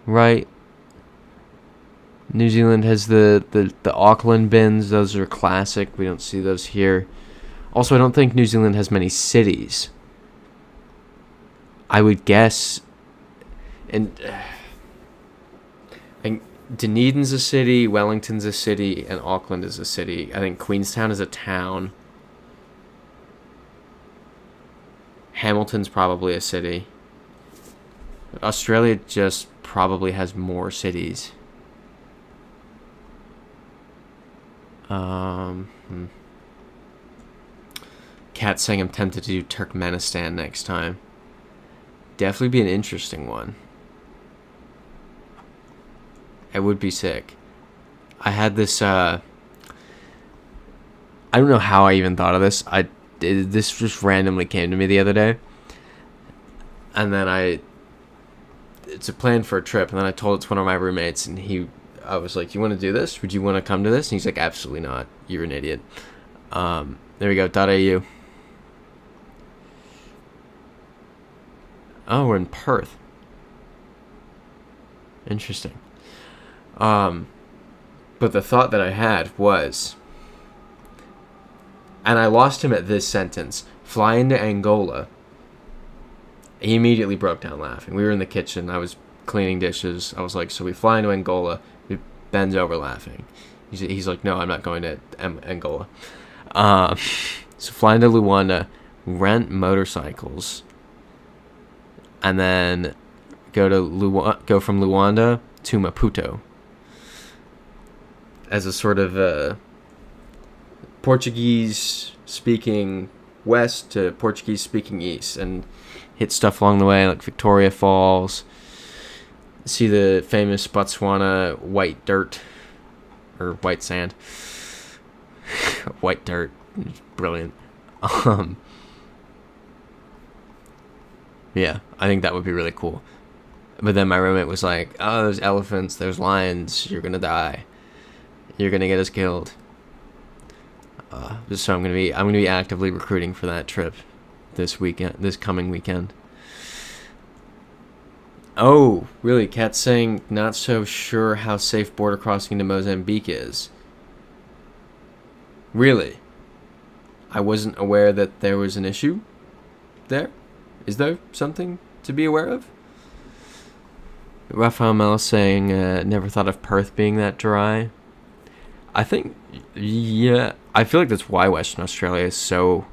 Right. New Zealand has the Auckland bins. Those are classic. We don't see those here. Also, I don't think New Zealand has many cities. I would guess... And Dunedin's a city, Wellington's a city, and Auckland is a city. I think Queenstown is a town. Hamilton's probably a city. Australia just probably has more cities. Cat saying I'm tempted to do Turkmenistan next time. Definitely be an interesting one. It would be sick. I had this, I don't know how I even thought of this. This just randomly came to me the other day. And then it's a plan for a trip. And then I told it to one of my roommates. And I was like, you want to do this? Would you want to come to this? And he's like, absolutely not. You're an idiot. There we go. .au. Oh, we're in Perth. Interesting. But the thought that I had was, and I lost him at this sentence, fly into Angola. He immediately broke down laughing. We were in the kitchen. I was cleaning dishes. I was like, so we fly into Angola. He bends over laughing. He's like, no, I'm not going to Angola. So fly into Luanda, rent motorcycles, and then go from Luanda to Maputo as a sort of Portuguese-speaking west to Portuguese-speaking east, and hit stuff along the way like Victoria Falls, see the famous Botswana white dirt, or white sand. White dirt. Brilliant. Yeah, I think that would be really cool. But then my roommate was like, oh, there's elephants, there's lions, you're gonna die. You're gonna get us killed. So I'm gonna be actively recruiting for that trip this coming weekend. Oh, really? Cat's saying not so sure how safe border crossing to Mozambique is. Really? I wasn't aware that there was an issue there. Is there something to be aware of? Rafael Mel saying never thought of Perth being that dry. I think, yeah, I feel like that's why Western Australia is so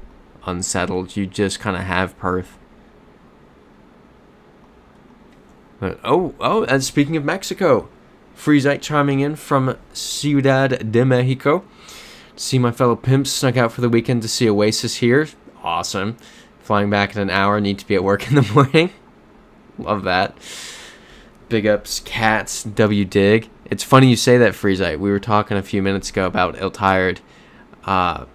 unsettled. You just kind of have Perth. But, and speaking of Mexico, Freezite chiming in from Ciudad de Mexico. See my fellow pimps. Snuck out for the weekend to see Oasis here. Awesome. Flying back in an hour. Need to be at work in the morning. Love that. Big ups, Cats, W Dig. It's funny you say that, Freezite. We were talking a few minutes ago about ill tired. Yeah,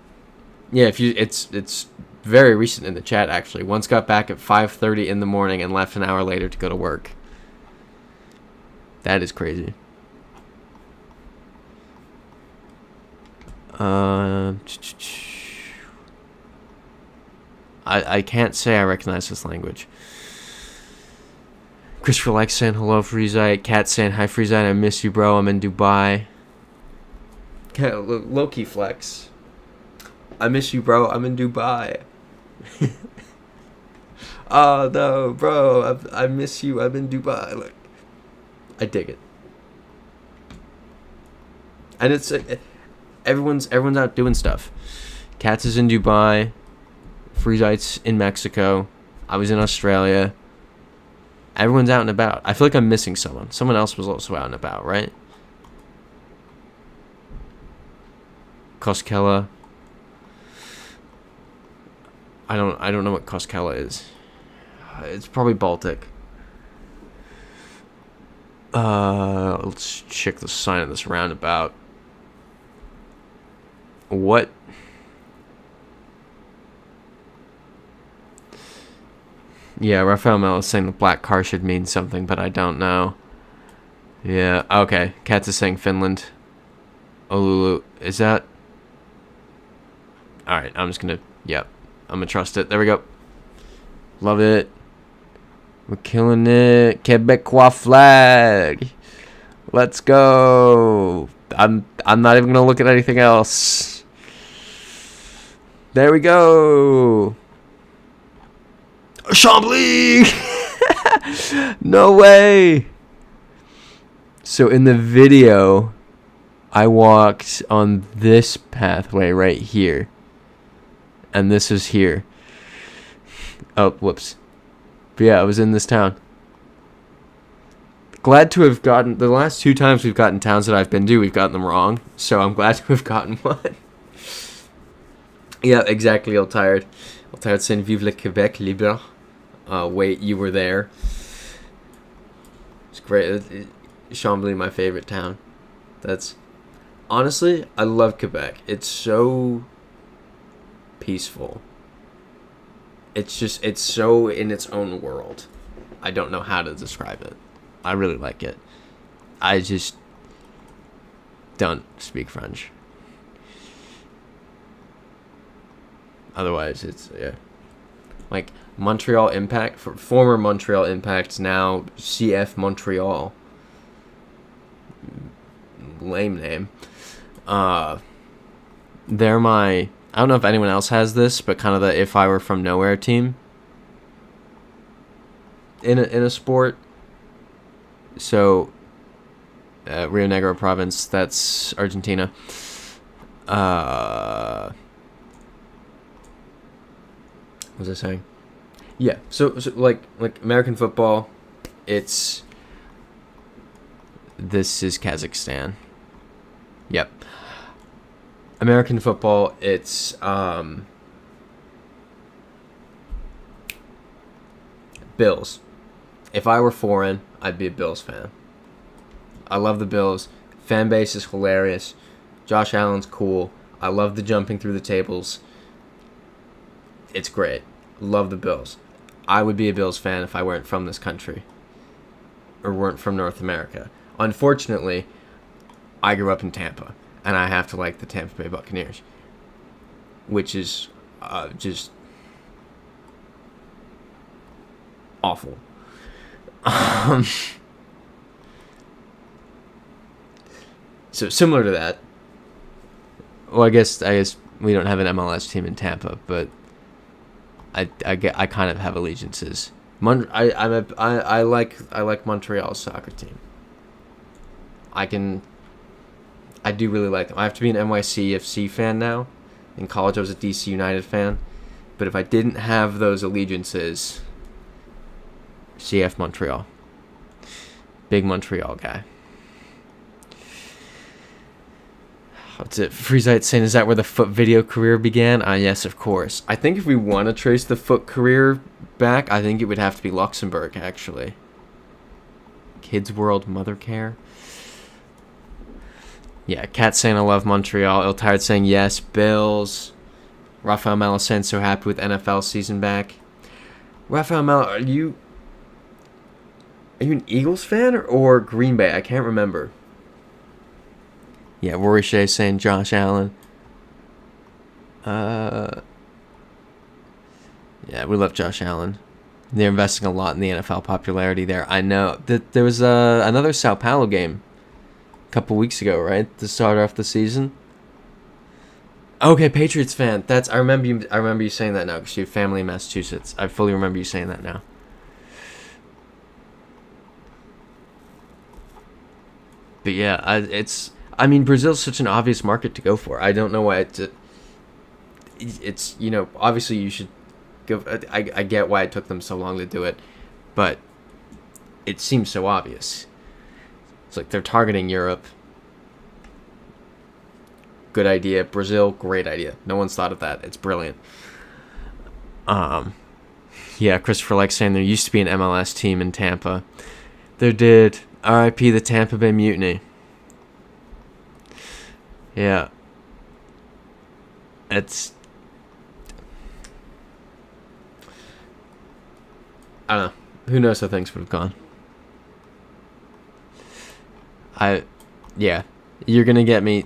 it's very recent in the chat actually. Once got back at 5:30 in the morning and left an hour later to go to work. That is crazy. I can't say I recognize this language. Christopher likes saying hello, Freezite. Cat saying hi, Freezite. I miss you, bro. I'm in Dubai. Low-key flex. I miss you, bro. I'm in Dubai. Oh no, bro. I miss you. I'm in Dubai. Look, I dig it. And it's everyone's out doing stuff. Cats is in Dubai. Freezite's in Mexico. I was in Australia. Everyone's out and about. I feel like I'm missing someone. Someone else was also out and about, right? Koskela. I don't know what Koskela is. It's probably Baltic. Let's check the sign of this roundabout. What? Yeah, Raphael Mel is saying the black car should mean something, but I don't know. Yeah, okay. Cats is saying Finland. Olulu. Is that? Alright, I'm just gonna... Yep. I'm gonna trust it. There we go. Love it. We're killing it. Quebecois flag. Let's go. I'm not even gonna look at anything else. There we go. Chambly! No way! So in the video, I walked on this pathway right here. And this is here. Oh, whoops. But yeah, I was in this town. Glad to have gotten... The last 2 times we've gotten towns that I've been to, we've gotten them wrong. So I'm glad to have gotten one. Yeah, exactly. Ill tired saying Vive le Québec libre. Wait, you were there. It's great. Chambly, my favorite town. That's... Honestly, I love Quebec. It's so... peaceful. It's so in its own world. I don't know how to describe it. I really like it. I just don't speak French. Otherwise, it's, yeah. Like, Montreal Impact, former Montreal Impact, now CF Montreal. Lame name. They're my... I don't know if anyone else has this, but kind of the if I were from nowhere team in a sport. So, Rio Negro province, that's Argentina. What was I saying? Yeah, so like American football, this is Kazakhstan. Yep. American football, it's Bills. If I were foreign, I'd be a Bills fan. I love the Bills. Fan base is hilarious. Josh Allen's cool. I love the jumping through the tables. It's great. Love the Bills. I would be a Bills fan if I weren't from this country or weren't from North America. Unfortunately, I grew up in Tampa. And I have to like the Tampa Bay Buccaneers, which is just awful. So similar to that. Well, I guess we don't have an MLS team in Tampa, but I kind of have allegiances. I like Montreal's soccer team. I do really like them. I have to be an NYCFC fan now. In college, I was a DC United fan. But if I didn't have those allegiances, CF Montreal. Big Montreal guy. What's it? Freezite saying, is that where the foot video career began? Yes, of course. I think if we want to trace the foot career back, I think it would have to be Luxembourg, actually. Kids World Mother Care. Yeah, Cat saying, I love Montreal. Il Tired saying, yes. Bills. Rafael Mello saying, so happy with NFL season back. Rafael Mello, are you an Eagles fan or Green Bay? I can't remember. Yeah, Rory Shea saying Josh Allen. Yeah, we love Josh Allen. They're investing a lot in the NFL popularity there. I know that there was another Sao Paulo game a couple weeks ago, right? To start off the season. Okay, Patriots fan. I remember you saying that now because you have family in Massachusetts. I fully remember you saying that now. But yeah, I mean, Brazil's such an obvious market to go for. I don't know why it's obviously you should go. I get why it took them so long to do it, but it seems so obvious. It's like they're targeting Europe. Good idea. Brazil, great idea. No one's thought of that. It's brilliant. Yeah, Christopher likes saying there used to be an MLS team in Tampa. There did. R.I.P. the Tampa Bay Mutiny. Yeah. It's... I don't know. Who knows how things would have gone. Yeah. You're going to get me...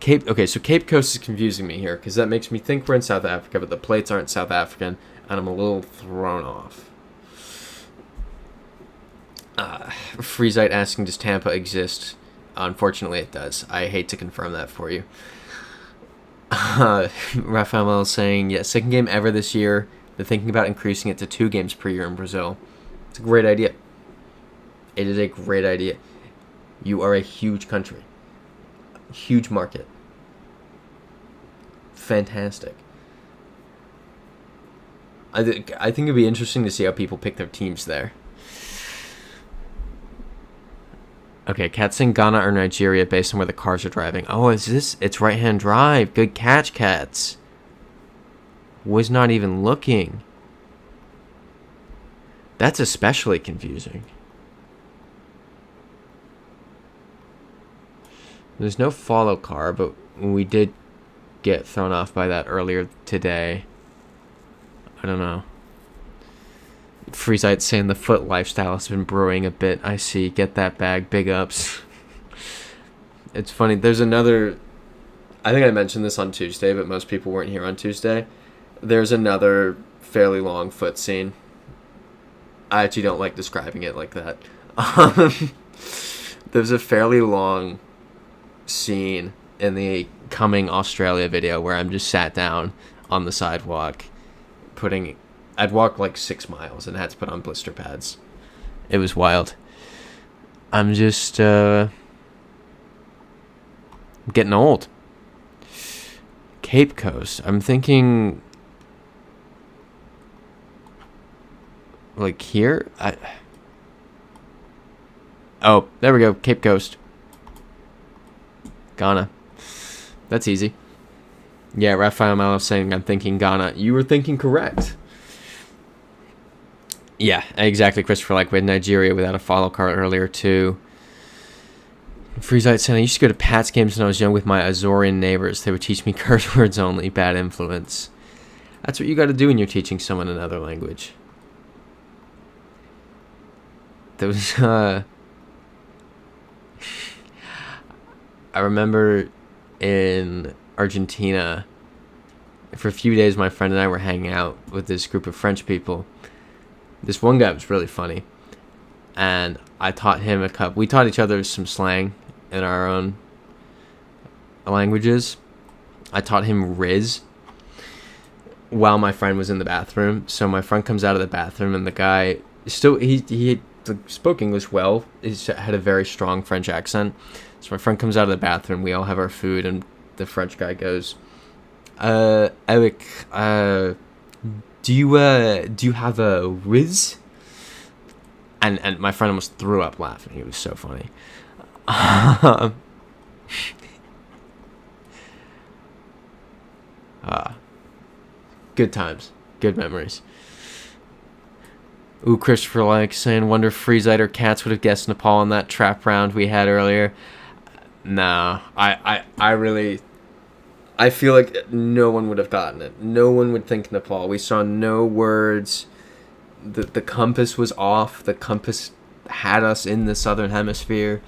So Cape Coast is confusing me here, because that makes me think we're in South Africa, but the plates aren't South African, and I'm a little thrown off. Freezite asking, does Tampa exist? Unfortunately, it does. I hate to confirm that for you. Rafael saying, yeah, second game ever this year. They're thinking about increasing it to 2 games per year in Brazil. It's a great idea. It is a great idea. You are a huge country. Huge market. Fantastic. I think it'd be interesting to see how people pick their teams there. Okay, Cat's in Ghana or Nigeria based on where the cars are driving. Oh, it's right-hand drive. Good catch, Cats. Was not even looking. That's especially confusing. There's no follow car, but we did get thrown off by that earlier today. I don't know. Freezite saying the foot lifestyle has been brewing a bit. I see. Get that bag. Big ups. It's funny. There's another... I think I mentioned this on Tuesday, but most people weren't here on Tuesday. There's another fairly long foot scene. I actually don't like describing it like that. There's a fairly long scene in the coming Australia video where I'm just sat down on the sidewalk I'd walk like 6 miles and had to put on blister pads. It was wild. I'm just getting old. Cape Coast. I'm thinking like here. Oh, there we go. Cape Coast. Ghana. That's easy. Yeah, Rafael Mello saying I'm thinking Ghana. You were thinking correct. Yeah, exactly, Christopher. Like with Nigeria without a follow car earlier too. Freezite saying I used to go to Pats games when I was young with my Azorean neighbors. They would teach me curse words only. Bad influence. That's what you got to do when you're teaching someone another language. There was I remember in Argentina, for a few days, my friend and I were hanging out with this group of French people. This one guy was really funny, and I taught him we taught each other some slang in our own languages. I taught him Riz while my friend was in the bathroom. So my friend comes out of the bathroom, and the guy still he spoke English well. He had a very strong French accent. So my friend comes out of the bathroom. We all have our food, and the French guy goes, Eric, do you have a Riz? And my friend almost threw up laughing. It was so funny. Good times. Good memories. Ooh, Christopher like saying, wonder if Freezite or Cats would have guessed Nepal in that trap round we had earlier. Nah, I really... I feel like no one would have gotten it. No one would think Nepal. We saw no words. The compass was off. The compass had us in the southern hemisphere.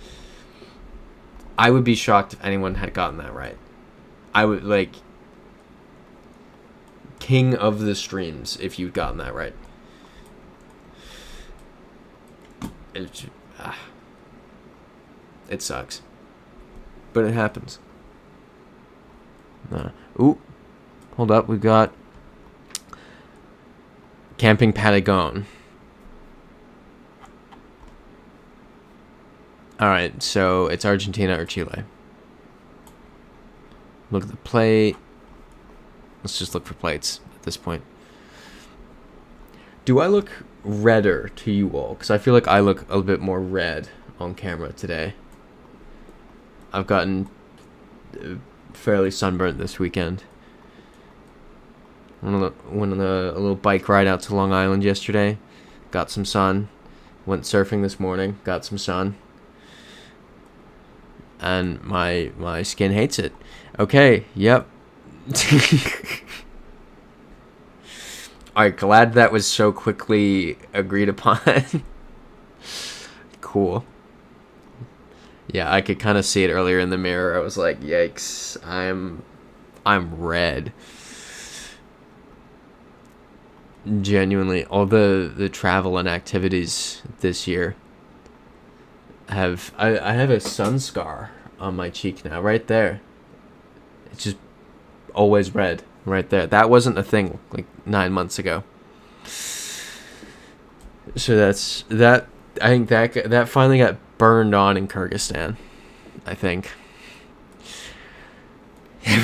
I would be shocked if anyone had gotten that right. I would, like... King of the streams if you'd gotten that right. It sucks. But it happens. Ooh. Hold up. We got Camping Patagon. Alright, so it's Argentina or Chile. Look at the plate. Let's just look for plates at this point. Do I look redder to you all? Because I feel like I look a little bit more red on camera today. I've gotten fairly sunburnt this weekend. Went on a little bike ride out to Long Island yesterday. Got some sun. Went surfing this morning. Got some sun. And my skin hates it. Okay, yep. Alright, glad that was so quickly agreed upon. Cool. Yeah, I could kind of see it earlier in the mirror. I was like, yikes, I'm red. Genuinely, all the travel and activities this year have... I have a sun scar on my cheek now, right there. It's just always red right there. That wasn't a thing like 9 months ago. So that's that. I think that finally got burned on in Kyrgyzstan, I think.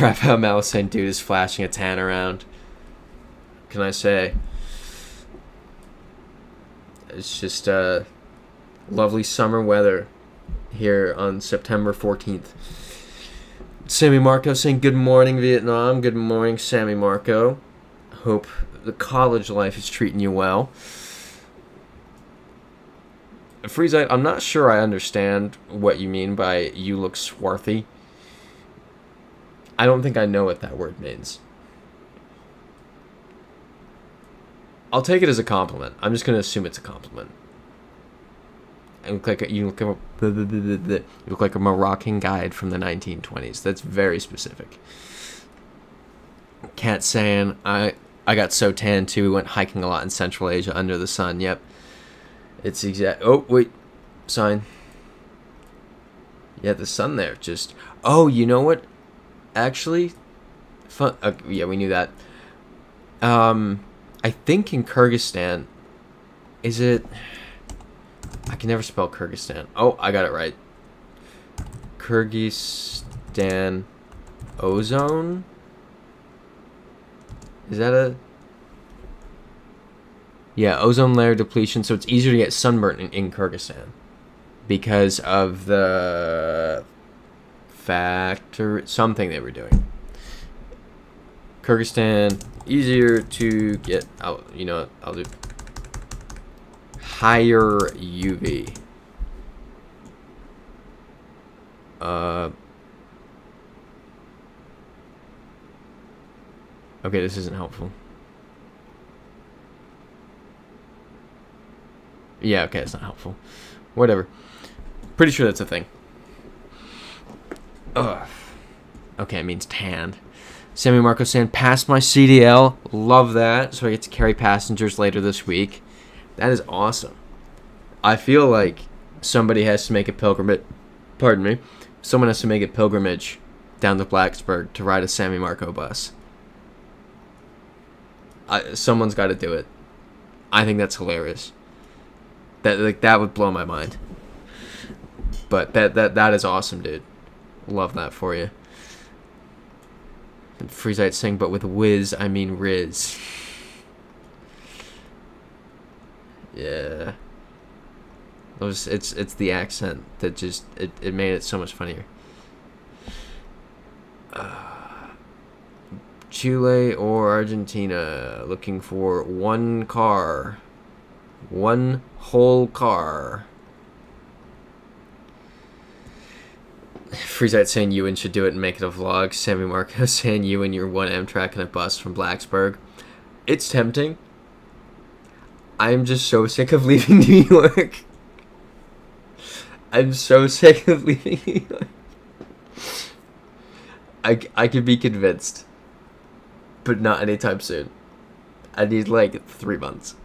Raphael Mal saying, dude is flashing a tan around. What can I say? It's just lovely summer weather here on September 14th. Sammy Marco saying, good morning, Vietnam. Good morning, Sammy Marco. Hope the college life is treating you well. Freezite, I'm not sure I understand what you mean by you look swarthy. I don't think I know what that word means. I'll take it as a compliment. I'm just going to assume it's a compliment. You look like a Moroccan guide from the 1920s. That's very specific. Cat saying, I got so tan too. We went hiking a lot in Central Asia under the sun. Yep. It's exact. Oh, wait. Sign. Yeah, the sun there. Just. Oh, you know what? Actually. Fun. Yeah, we knew that. I think in Kyrgyzstan. Is it. I can never spell Kyrgyzstan. Oh, I got it right. Kyrgyzstan ozone? Is that a... Yeah, ozone layer depletion. So it's easier to get sunburnt in Kyrgyzstan. Because of the factor... Something they were doing. Kyrgyzstan, easier to get... You know what? I'll do... Higher UV. Okay, this isn't helpful. Yeah, okay, it's not helpful. Whatever. Pretty sure that's a thing. Ugh. Okay, it means tanned. Sammy Marco saying, passed my CDL. Love that. So I get to carry passengers later this week. That is awesome. I feel like somebody has to make a pilgrimage. Pardon me. Someone has to make a pilgrimage down to Blacksburg to ride a Sammy Marco bus. Someone's got to do it. I think that's hilarious. That would blow my mind. But that is awesome, dude. Love that for you. And Freezite saying, but with Wiz, I mean Riz. Yeah. It's the accent that just it made it so much funnier. Chile or Argentina. Looking for one car. One whole car. Freezite saying Ewan should do it and make it a vlog. Sammy Marco saying you and your one Amtrak and a bus from Blacksburg. It's tempting. I'm just so sick of leaving New York. I'm so sick of leaving New York. I could be convinced. But not anytime soon. I need like 3 months.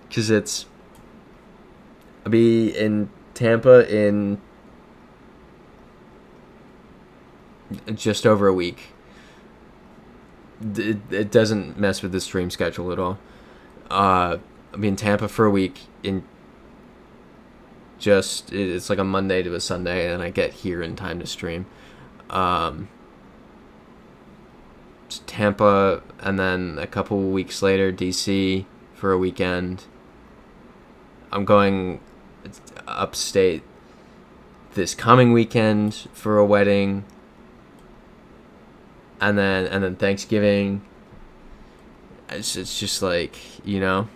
Because I'll be in Tampa in just over a week. It doesn't mess with the stream schedule at all. I'll be in Tampa for a week. It's like a Monday to a Sunday, and I get here in time to stream. Tampa, and then a couple weeks later, DC for a weekend. I'm going upstate this coming weekend for a wedding. And then Thanksgiving. It's just like, you know.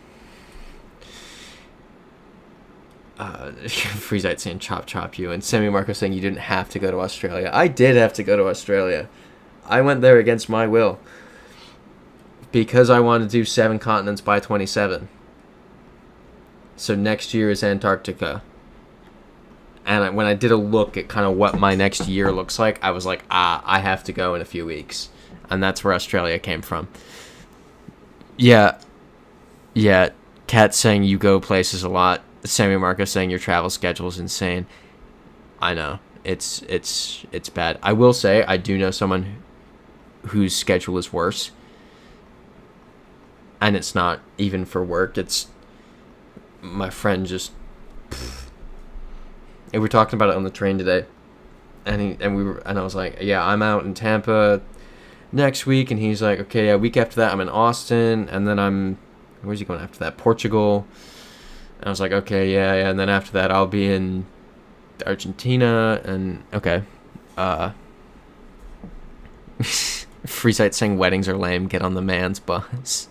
Freezite saying chop you, and Sammy Marco saying you didn't have to go to Australia. I did have to go to Australia. I went there against my will. Because I wanted to do 7 continents by 27. So next year is Antarctica. And when I did a look at kind of what my next year looks like, I was like, I have to go in a few weeks. And that's where Australia came from. Yeah. Kat's saying you go places a lot. Sammy Marco saying your travel schedule is insane. I know. It's bad. I will say, I do know someone whose schedule is worse. And it's not even for work. It's my friend just... And we were talking about it on the train today, and I was like, yeah, I'm out in Tampa next week, and he's like, okay, yeah, week after that I'm in Austin, and then where's he going after that? Portugal. And I was like, okay, yeah, and then after that I'll be in Argentina, and okay. Freesite saying weddings are lame, get on the man's bus.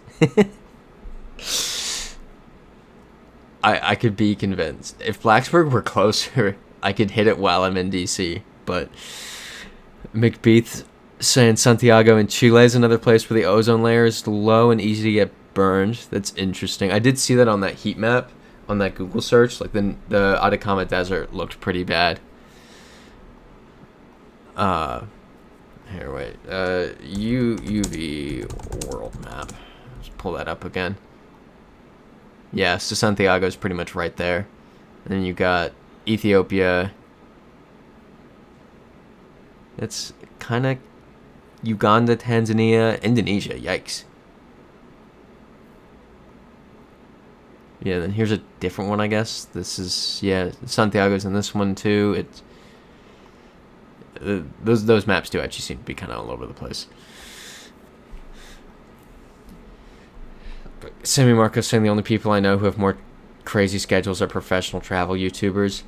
I could be convinced. If Blacksburg were closer, I could hit it while I'm in DC. But McBeath saying Santiago in Chile is another place where the ozone layer is low and easy to get burned. That's interesting. I did see that on that heat map, on that Google search. Like the Atacama Desert looked pretty bad. Here, wait. UV world map. Let's pull that up again. Yeah, so Santiago is pretty much right there. And then you got Ethiopia. It's kind of Uganda, Tanzania, Indonesia. Yikes. Yeah, then here's a different one, I guess. This is, yeah, Santiago's in this one too. It's those maps do actually seem to be kind of all over the place. Sammy Marco saying the only people I know who have more crazy schedules are professional travel YouTubers.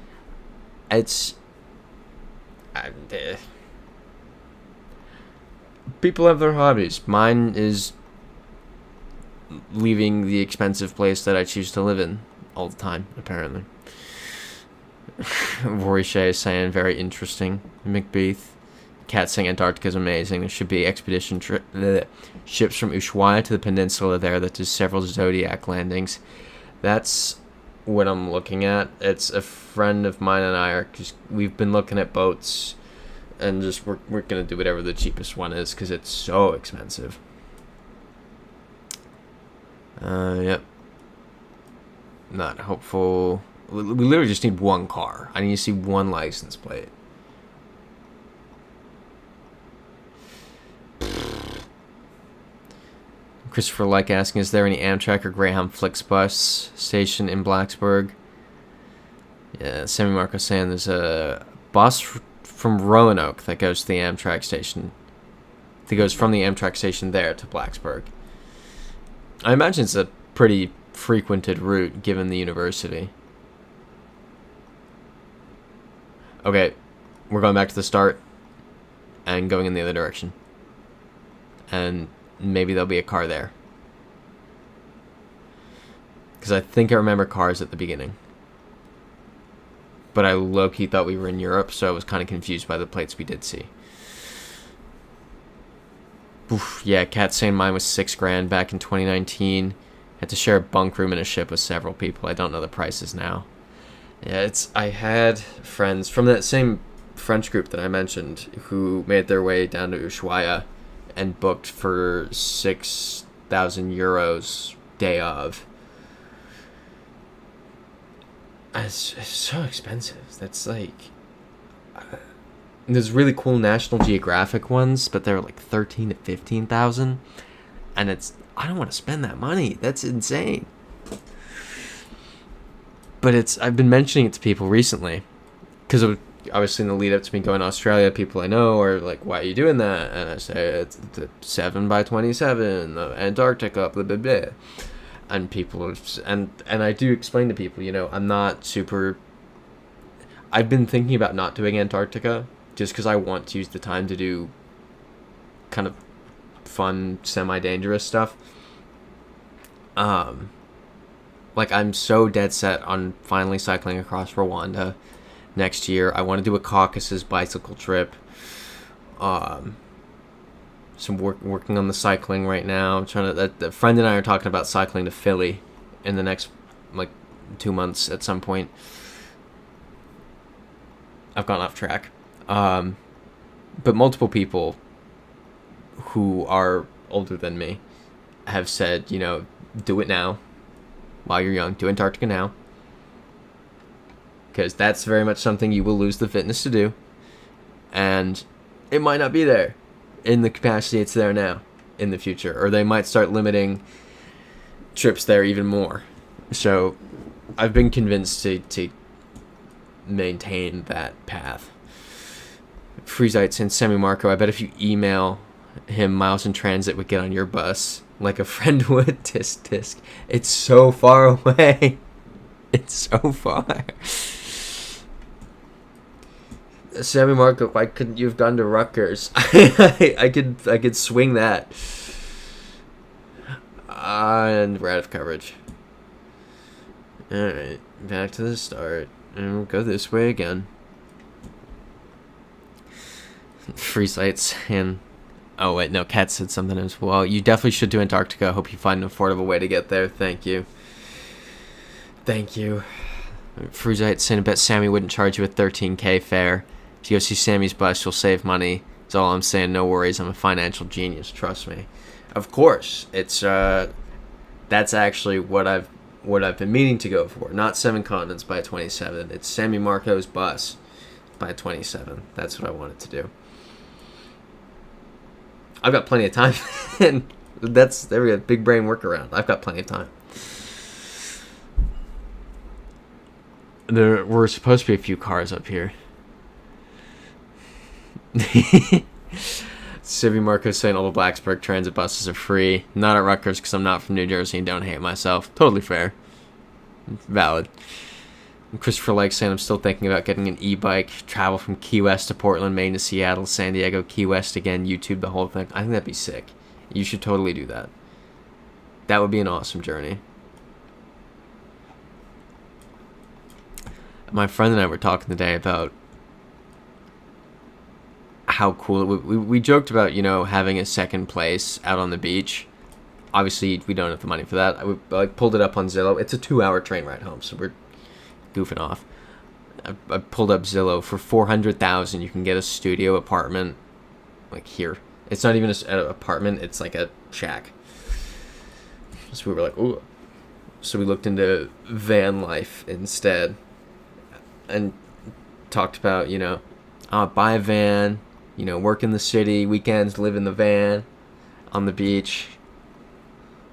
People have their hobbies. Mine is leaving the expensive place that I choose to live in all the time, apparently. Rory Shea is saying very interesting. McBeath. Cat saying Antarctica is amazing. There should be expedition ships from Ushuaia to the peninsula there that do several Zodiac landings. That's what I'm looking at. It's a friend of mine and I we've been looking at boats, and just we're gonna do whatever the cheapest one is because it's so expensive. Yep. Not hopeful. We literally just need one car. I need to see one license plate. Christopher Like asking, is there any Amtrak or Greyhound Flixbus station in Blacksburg? Yeah, Sammy Marco saying there's a bus from Roanoke that goes to the Amtrak station. That goes from the Amtrak station there to Blacksburg. I imagine it's a pretty frequented route given the university. Okay, we're going back to the start and going in the other direction. and maybe there'll be a car there. Because I think I remember cars at the beginning. But I low-key thought we were in Europe, so I was kind of confused by the plates we did see. Oof, yeah, Kat saying mine was $6,000 back in 2019. Had to share a bunk room in a ship with several people. I don't know the prices now. Yeah, I had friends from that same French group that I mentioned who made their way down to Ushuaia and booked for 6,000 euros day of. It's so expensive. That's like... there's really cool National Geographic ones, but they're like 13 to 15,000. And I don't want to spend that money. That's insane. But I've been mentioning it to people recently. Because obviously in the lead up to me going to Australia, people I know are like, why are you doing that? And I say, it's the 7x27, Antarctica, blah, blah, blah. And people, and I do explain to people, I'm not super... I've been thinking about not doing Antarctica just because I want to use the time to do kind of fun, semi-dangerous stuff. Like, I'm so dead set on finally cycling across Rwanda next year. I want to do a Caucasus bicycle trip. So I'm working on the cycling right now. I'm trying to. A friend and I are talking about cycling to Philly in the next 2 months at some point. I've gone off track, but multiple people who are older than me have said, do it now while you're young. Do Antarctica now, because that's very much something you will lose the fitness to do, and it might not be there in the capacity it's there now in the future, or they might start limiting trips there even more. So I've been convinced to maintain that path. Freezite and Semi Marco, I bet if you email him miles in transit would get on your bus like a friend would. Tisk. It's so far away. It's so far. Sammy Marco, why couldn't you have gone to Rutgers? I could swing that. And we're out of coverage. Alright, back to the start. And we'll go this way again. Free sites and... Oh wait, no, Kat said something as well. You definitely should do Antarctica. I hope you find an affordable way to get there. Thank you. Fruzite saying, I bet Sammy wouldn't charge you a $13K fare. If you go see Sammy's bus, you'll save money. That's all I'm saying. No worries. I'm a financial genius. Trust me. Of course. It's that's actually what I've been meaning to go for. Not 7 Continents by 27. It's Sammy Marco's bus by 27. That's what I wanted to do. I've got plenty of time. And there we go. Big brain workaround. I've got plenty of time. There were supposed to be a few cars up here. Civi Marco saying all the Blacksburg transit buses are free. Not at Rutgers because I'm not from New Jersey and don't hate myself. Totally fair. Valid. And Christopher Lake saying I'm still thinking about getting an e-bike. Travel from Key West to Portland, Maine to Seattle, San Diego, Key West again. YouTube the whole thing. I think that'd be sick. You should totally do that. That would be an awesome journey. My friend and I were talking today about how cool we joked about, having a second place out on the beach. Obviously, we don't have the money for that. I pulled it up on Zillow. It's a 2-hour train ride home, so we're goofing off. I pulled up Zillow for $400,000. You can get a studio apartment, like here. It's not even an apartment. It's like a shack. So we were like, ooh. So we looked into van life instead. And talked about, buy a van, work in the city, weekends, live in the van, on the beach.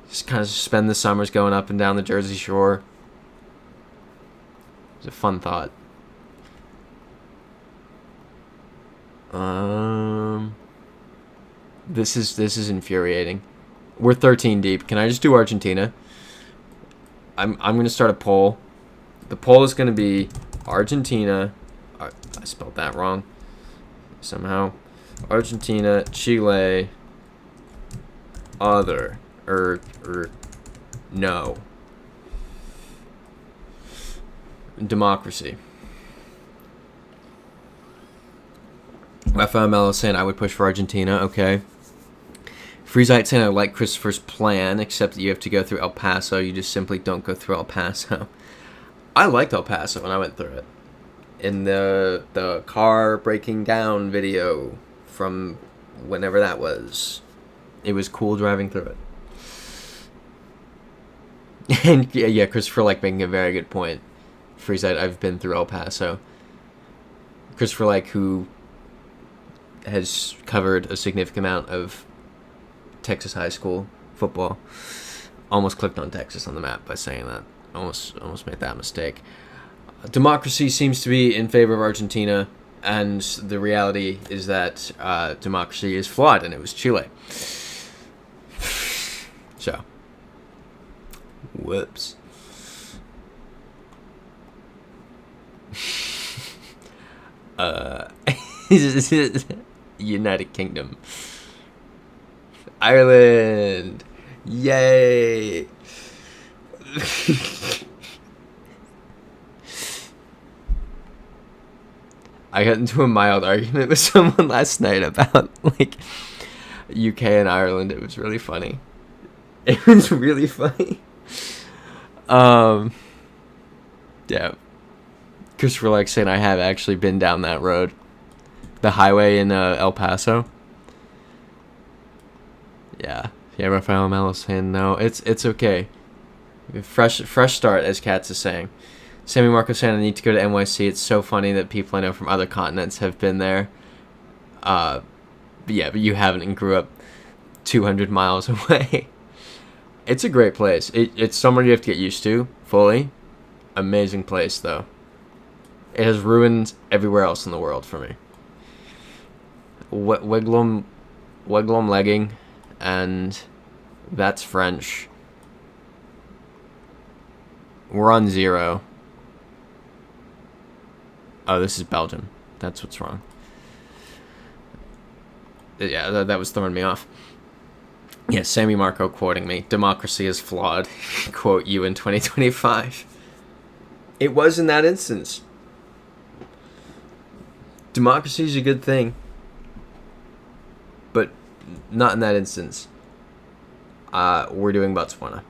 Just kind of spend the summers going up and down the Jersey Shore. It's a fun thought. This is infuriating. We're 13 deep. Can I just do Argentina? I'm going to start a poll. The poll is going to be Argentina, I spelled that wrong somehow. Argentina, Chile, other no. Democracy. Rafael Melo saying I would push for Argentina. Okay. Freezite saying I like Christopher's plan, except that you have to go through El Paso. You just simply don't go through El Paso. I liked El Paso when I went through it. In the car breaking down video from whenever that was. It was cool driving through it. And yeah, Christopher like making a very good point. Freezite, I've been through El Paso. Christopher like, who has covered a significant amount of Texas high school football, almost clicked on Texas on the map by saying that. Almost made that mistake. Democracy seems to be in favor of Argentina, and the reality is that democracy is flawed, and it was Chile. So, whoops. United Kingdom. Ireland. Yay. I got into a mild argument with someone last night about like UK and Ireland. It was really funny. It was really funny. Yeah. Christopher like saying I have actually been down that road. The highway in El Paso. Yeah. Yeah, Rafael Melo saying no. It's okay. Fresh start, as Katz is saying. Sammy Marco saying I need to go to NYC. It's so funny that people I know from other continents have been there. But you haven't and grew up 200 miles away. It's a great place. It's somewhere you have to get used to fully. Amazing place, though. It has ruined everywhere else in the world for me. Wigglum legging, and that's French. We're on 0. Oh, this is Belgium. That's what's wrong. Yeah, that was throwing me off. Yeah, Sammy Marco quoting me. Democracy is flawed. Quote you in 2025. It was in that instance. Democracy is a good thing. But not in that instance. We're doing Botswana.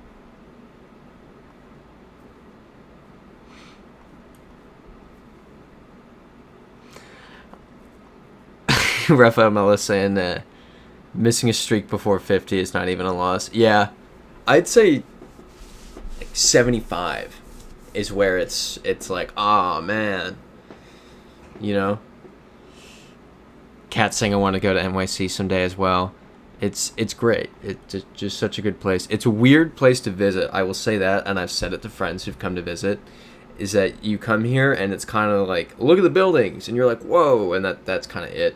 Rafael Melo saying missing a streak before 50 is not even a loss. Yeah, I'd say like 75 is where it's like, oh man, you know. Kat saying I want to go to NYC someday as well. It's great. It's just such a good place. It's a weird place to visit. I will say that, and I've said it to friends who've come to visit. Is that you come here and it's kind of like, look at the buildings, and you're like, whoa, and that's kind of it.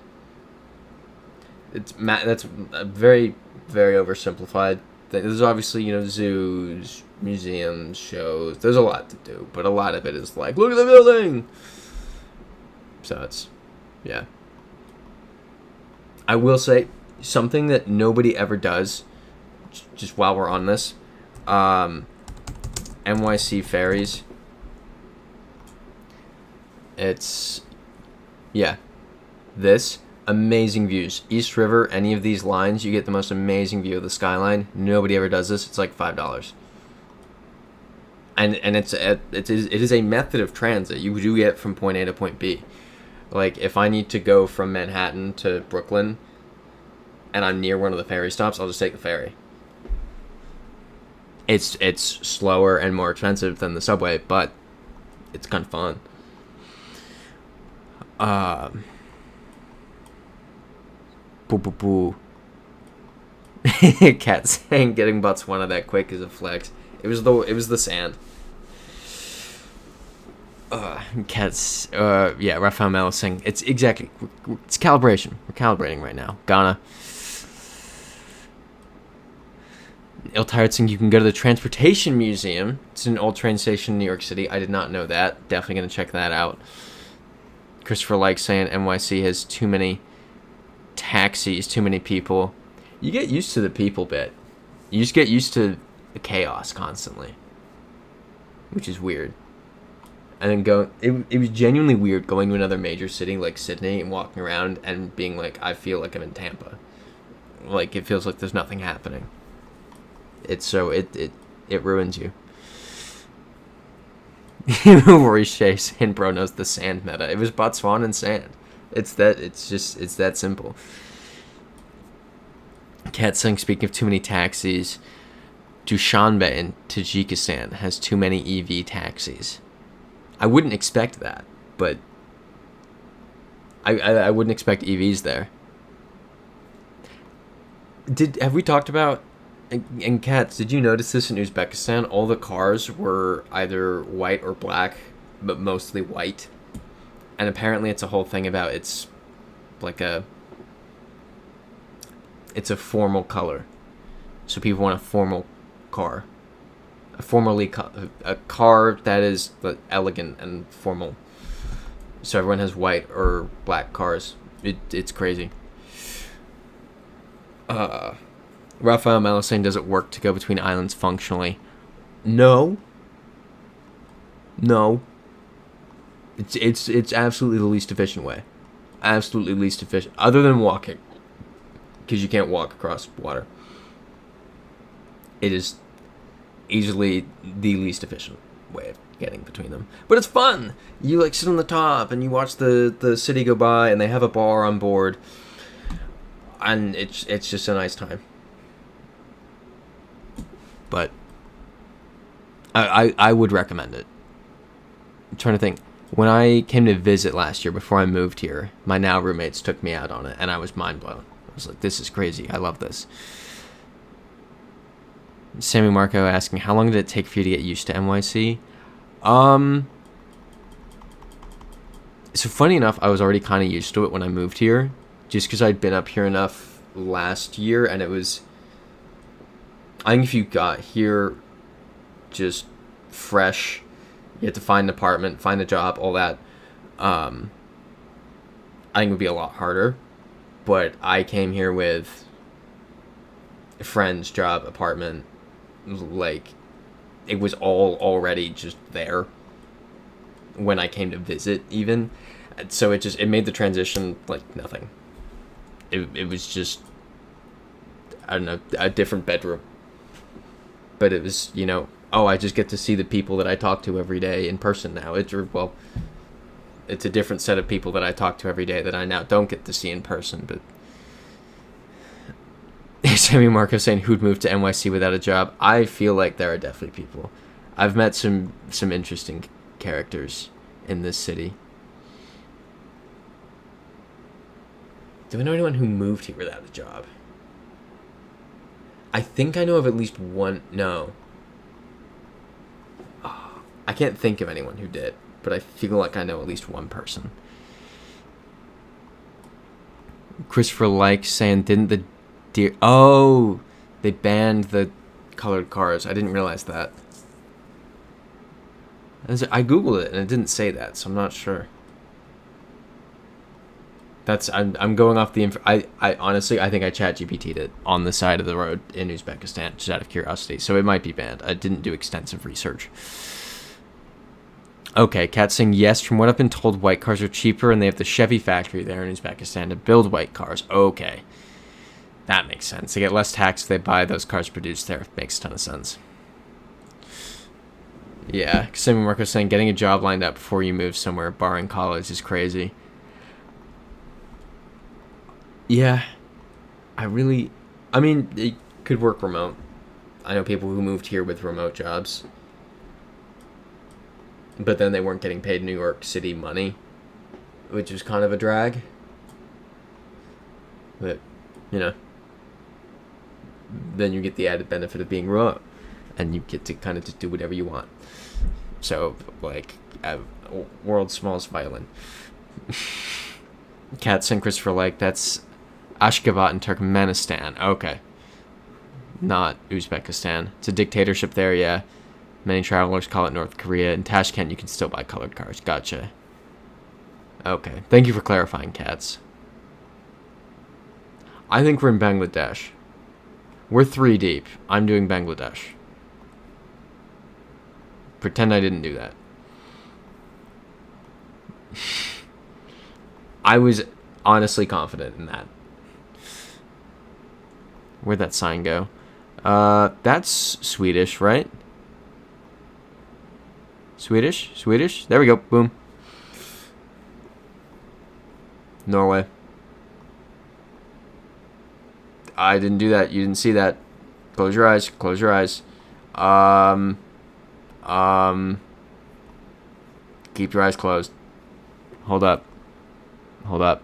That's a very, very oversimplified thing. There's obviously, zoos, museums, shows. There's a lot to do, but a lot of it is like, look at the building. So it's, yeah. I will say something that nobody ever does, just while we're on this, NYC ferries. It's, yeah, this. Amazing views. East River, any of these lines, you get the most amazing view of the skyline. Nobody ever does this. It's like $5. And it is a method of transit. You do get from point A to point B. Like, if I need to go from Manhattan to Brooklyn and I'm near one of the ferry stops, I'll just take the ferry. It's slower and more expensive than the subway, but it's kind of fun. Boo. Cat saying getting Botswana that quick is a flex. It was the sand. Cat's yeah, Rafael Melo saying it's exactly, it's calibration. We're calibrating right now. Ghana. Il Tired saying you can go to the Transportation Museum. It's an old train station in New York City. I did not know that. Definitely gonna check that out. Christopher Like saying NYC has too many taxis, too many people. You get used to the people bit. You just get used to the chaos constantly, which is weird. And then it was genuinely weird going to another major city like Sydney and walking around and being like, I feel like I'm in Tampa. Like, it feels like there's nothing happening. It ruins you. Rory saying bro knows the sand meta. It was Botswana and sand. It's that simple. Cat saying, speaking of too many taxis, Dushanbe in Tajikistan has too many EV taxis. I wouldn't expect that, but I wouldn't expect EVs there. Have we talked about, and Cats, did you notice this in Uzbekistan? All the cars were either white or black, but mostly white. And apparently it's a whole thing about it's a formal color. So people want a formal car. A car that is elegant and formal. So everyone has white or black cars. It's crazy. Raphael Mello saying, does it work to go between islands functionally? No. It's absolutely the least efficient way. Absolutely least efficient. Other than walking. Because you can't walk across water. It is easily the least efficient way of getting between them. But it's fun! You sit on the top and you watch the city go by and they have a bar on board. And it's just a nice time. But I would recommend it. I'm trying to think. When I came to visit last year before I moved here, my now roommates took me out on it and I was mind blown. I was like, this is crazy. I love this. Sammy Marco asking, how long did it take for you to get used to NYC? So funny enough, I was already kind of used to it when I moved here. Just because I'd been up here enough last year, and it was... I think if you got here just fresh, you had to find an apartment, find a job, all that, I think it would be a lot harder. But I came here with a friend's job, apartment, it was all already just there when I came to visit, even. So it made the transition like nothing. It was just, I don't know, a different bedroom. But it was, I just get to see the people that I talk to every day in person now. It's a different set of people that I talk to every day that I now don't get to see in person. But Sammy Marco saying, who'd move to NYC without a job? I feel like there are definitely people. I've met some interesting characters in this city. Do I know anyone who moved here without a job? I think I know of at least one. No. Oh, I can't think of anyone who did, but I feel like I know at least one person. Christopher saying, didn't the deer... Oh, they banned the colored cars. I didn't realize that. I googled it and it didn't say that, so I'm not sure. I'm going off the I honestly, I think I ChatGPT'd it on the side of the road in Uzbekistan, just out of curiosity. So it might be banned. I didn't do extensive research. Okay, Cat saying, yes, from what I've been told, white cars are cheaper, and they have the Chevy factory there in Uzbekistan to build white cars. Okay. That makes sense. They get less tax if they buy those cars produced there. Makes a ton of sense. Yeah, Sammy Marco saying, getting a job lined up before you move somewhere, barring college, is crazy. Yeah, I mean, it could work remote. I know people who moved here with remote jobs. But then they weren't getting paid New York City money, which was kind of a drag. But, then you get the added benefit of being remote. And you get to kind of just do whatever you want. So, world's smallest violin. Cat and Christopher that's Ashgabat in Turkmenistan. Okay. Not Uzbekistan. It's a dictatorship there, yeah. Many travelers call it North Korea. In Tashkent, you can still buy colored cars. Gotcha. Okay. Thank you for clarifying, Cats. I think we're in Bangladesh. We're 3 deep. I'm doing Bangladesh. Pretend I didn't do that. I was honestly confident in that. Where'd that sign go? That's Swedish, right? Swedish? Swedish? There we go. Boom. Norway. I didn't do that. You didn't see that. Close your eyes. Close your eyes. Keep your eyes closed. Hold up. Hold up.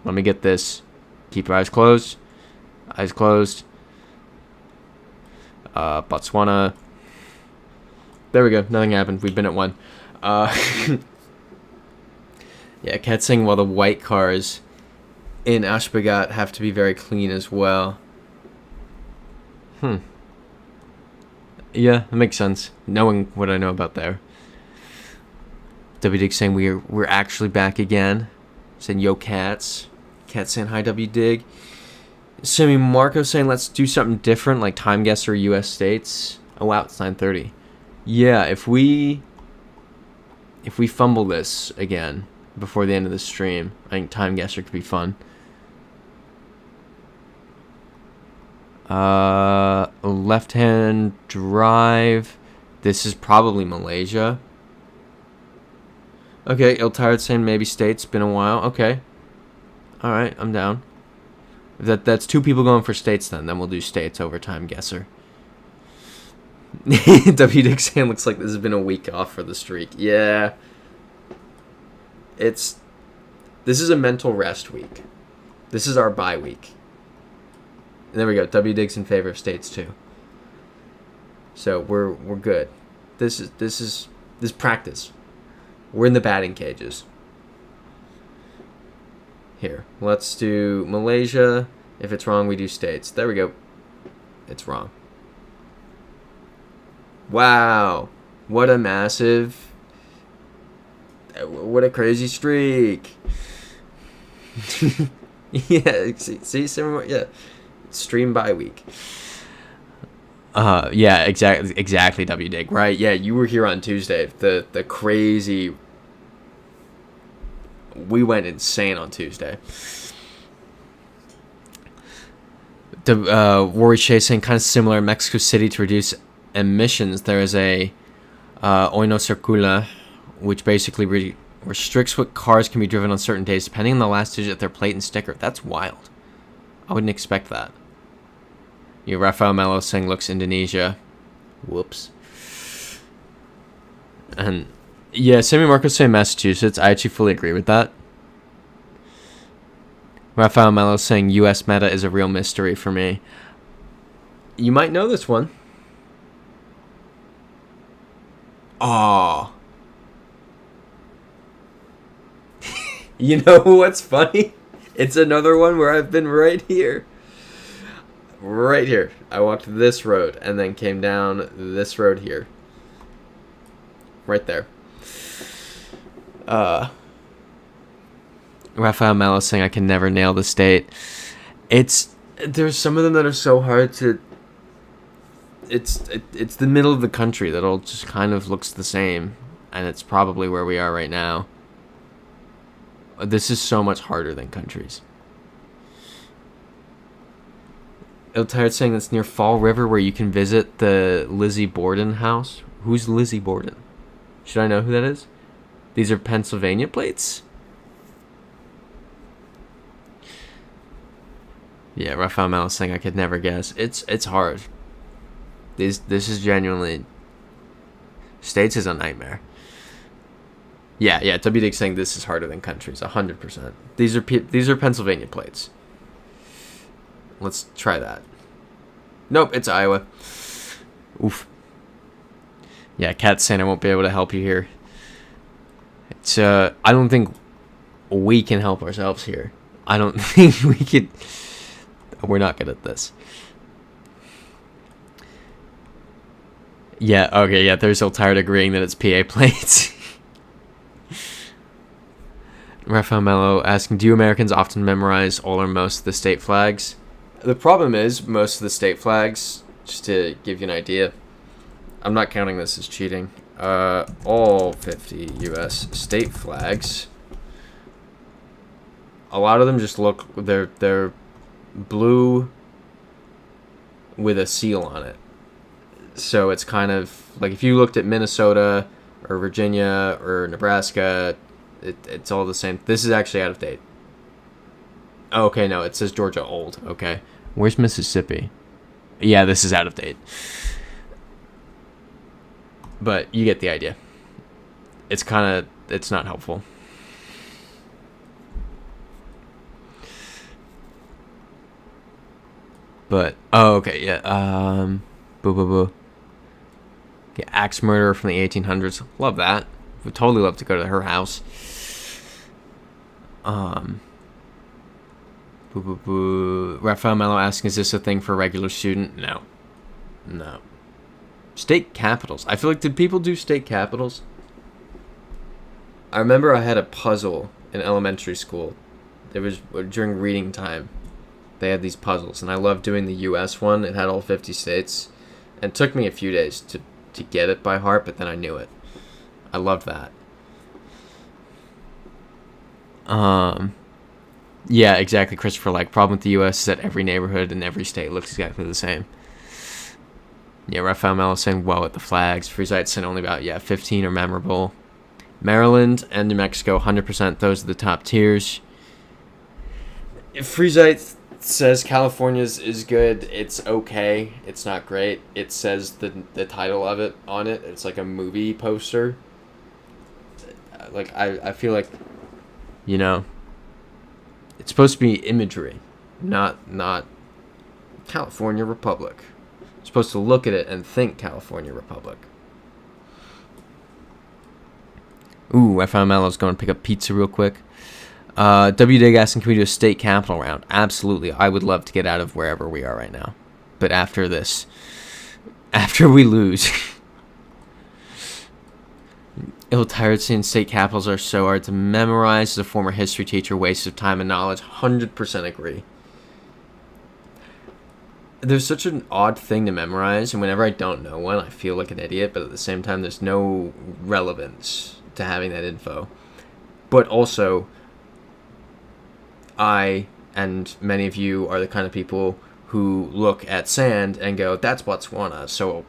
Let me get this. Keep your eyes closed. Eyes closed. Botswana. There we go. Nothing happened. We've been at 1. Yeah, Cat's saying while the white cars in Ashbagat have to be very clean as well. Yeah, that makes sense. Knowing what I know about there. W Dig saying we're actually back again. Saying yo cats. Cats saying hi W Dig. Sammy Marco saying let's do something different like time guesser US states. Oh wow, it's 9:30. Yeah, if we fumble this again before the end of the stream, I think time guesser could be fun. Left hand drive. This is probably Malaysia. Okay, Iltired saying maybe states. Been a while. Okay. All right, I'm down. If that's 2 people going for states, then we'll do states over time guesser. W Dick saying looks like this has been a week off for the streak. Yeah. This is a mental rest week. This is our bye week. And there we go. W Dig's in favor of states too. So we're good. This is practice. We're in the batting cages. Here, let's do Malaysia. If it's wrong, we do states. There we go. It's wrong. Wow. What a massive... What a crazy streak. Yeah, see, similar, yeah. Stream bye week. Yeah, exactly, W Dig, right? Yeah, you were here on Tuesday. The crazy... We went insane on Tuesday. Rory Shea saying kind of similar in Mexico City to reduce emissions. There is a Hoy No Circula, which basically restricts what cars can be driven on certain days depending on the last digit of their plate and sticker. That's wild. I wouldn't expect that. You Rafael Melo saying looks Indonesia. Whoops. And yeah, Sammy Marcos saying Massachusetts. I actually fully agree with that. Rafael Melo saying US meta is a real mystery for me. You might know this one. Oh. You know what's funny? It's another one where I've been right here. Right here. I walked this road and then came down this road here. Right there. Rafael Melo saying I can never nail the state. There's some of them that are so hard to... It's the middle of the country that all just kind of looks the same. And it's probably where we are right now. This is so much harder than countries. Iltired saying it's near Fall River where you can visit the Lizzie Borden house. Who's Lizzie Borden? Should I know who that is? These are Pennsylvania plates? Yeah, Rafael Melo saying I could never guess. It's hard. This is genuinely... States is a nightmare. Yeah, W Dig saying this is harder than countries, 100%. These are Pennsylvania plates. Let's try that. Nope, it's Iowa. Oof. Yeah, Cat's saying I won't be able to help you here. It's I don't think we can help ourselves here. I don't think we could. We're not good at this. Yeah, okay, yeah, they're so tired agreeing that it's PA plates. Rafael Melo asking, do you Americans often memorize all or most of the state flags? The problem is, most of the state flags, just to give you an idea, I'm not counting this as cheating, all 50 U.S. state flags, a lot of them just look, they're blue with a seal on it. So it's kind of, like if you looked at Minnesota or Virginia or Nebraska, it's all the same. This is actually out of date. Oh, okay, no, it says Georgia old. Okay. Where's Mississippi? Yeah, this is out of date. But you get the idea. It's not helpful. But, oh, okay, yeah, boo. Yeah, axe murderer from the 1800s. Love that. Would totally love to go to her house. Raphael Mello asking, is this a thing for a regular student? No. State capitals. I feel like, did people do state capitals? I remember I had a puzzle in elementary school. It was during reading time. They had these puzzles, and I loved doing the U.S. one. It had all 50 states. And it took me a few days to get it by heart, but then I knew it. I loved that. Yeah, exactly, Christopher. Like, problem with the U.S. is that every neighborhood in every state looks exactly the same. Yeah, Raphael Mello saying, well, at the flags. Freezite saying only about, 15 are memorable. Maryland and New Mexico, 100%. Those are the top tiers. If Freezite says California's is good, it's okay. It's not great. It says the title of it on it. It's like a movie poster. Like, I feel like, it's supposed to be imagery, not California Republic. You're supposed to look at it and think California Republic. Ooh, I found Mello's going to pick up pizza real quick. W-Dig asking, can we do a state capital round? Absolutely. I would love to get out of wherever we are right now. But after this, after we lose. Ill-tired saying state capitals are so hard to memorize. As a former history teacher, waste of time and knowledge. 100% agree. There's such an odd thing to memorize, and whenever I don't know one, I feel like an idiot, but at the same time, there's no relevance to having that info. But also, I and many of you are the kind of people who look at sand and go, that's Botswana. So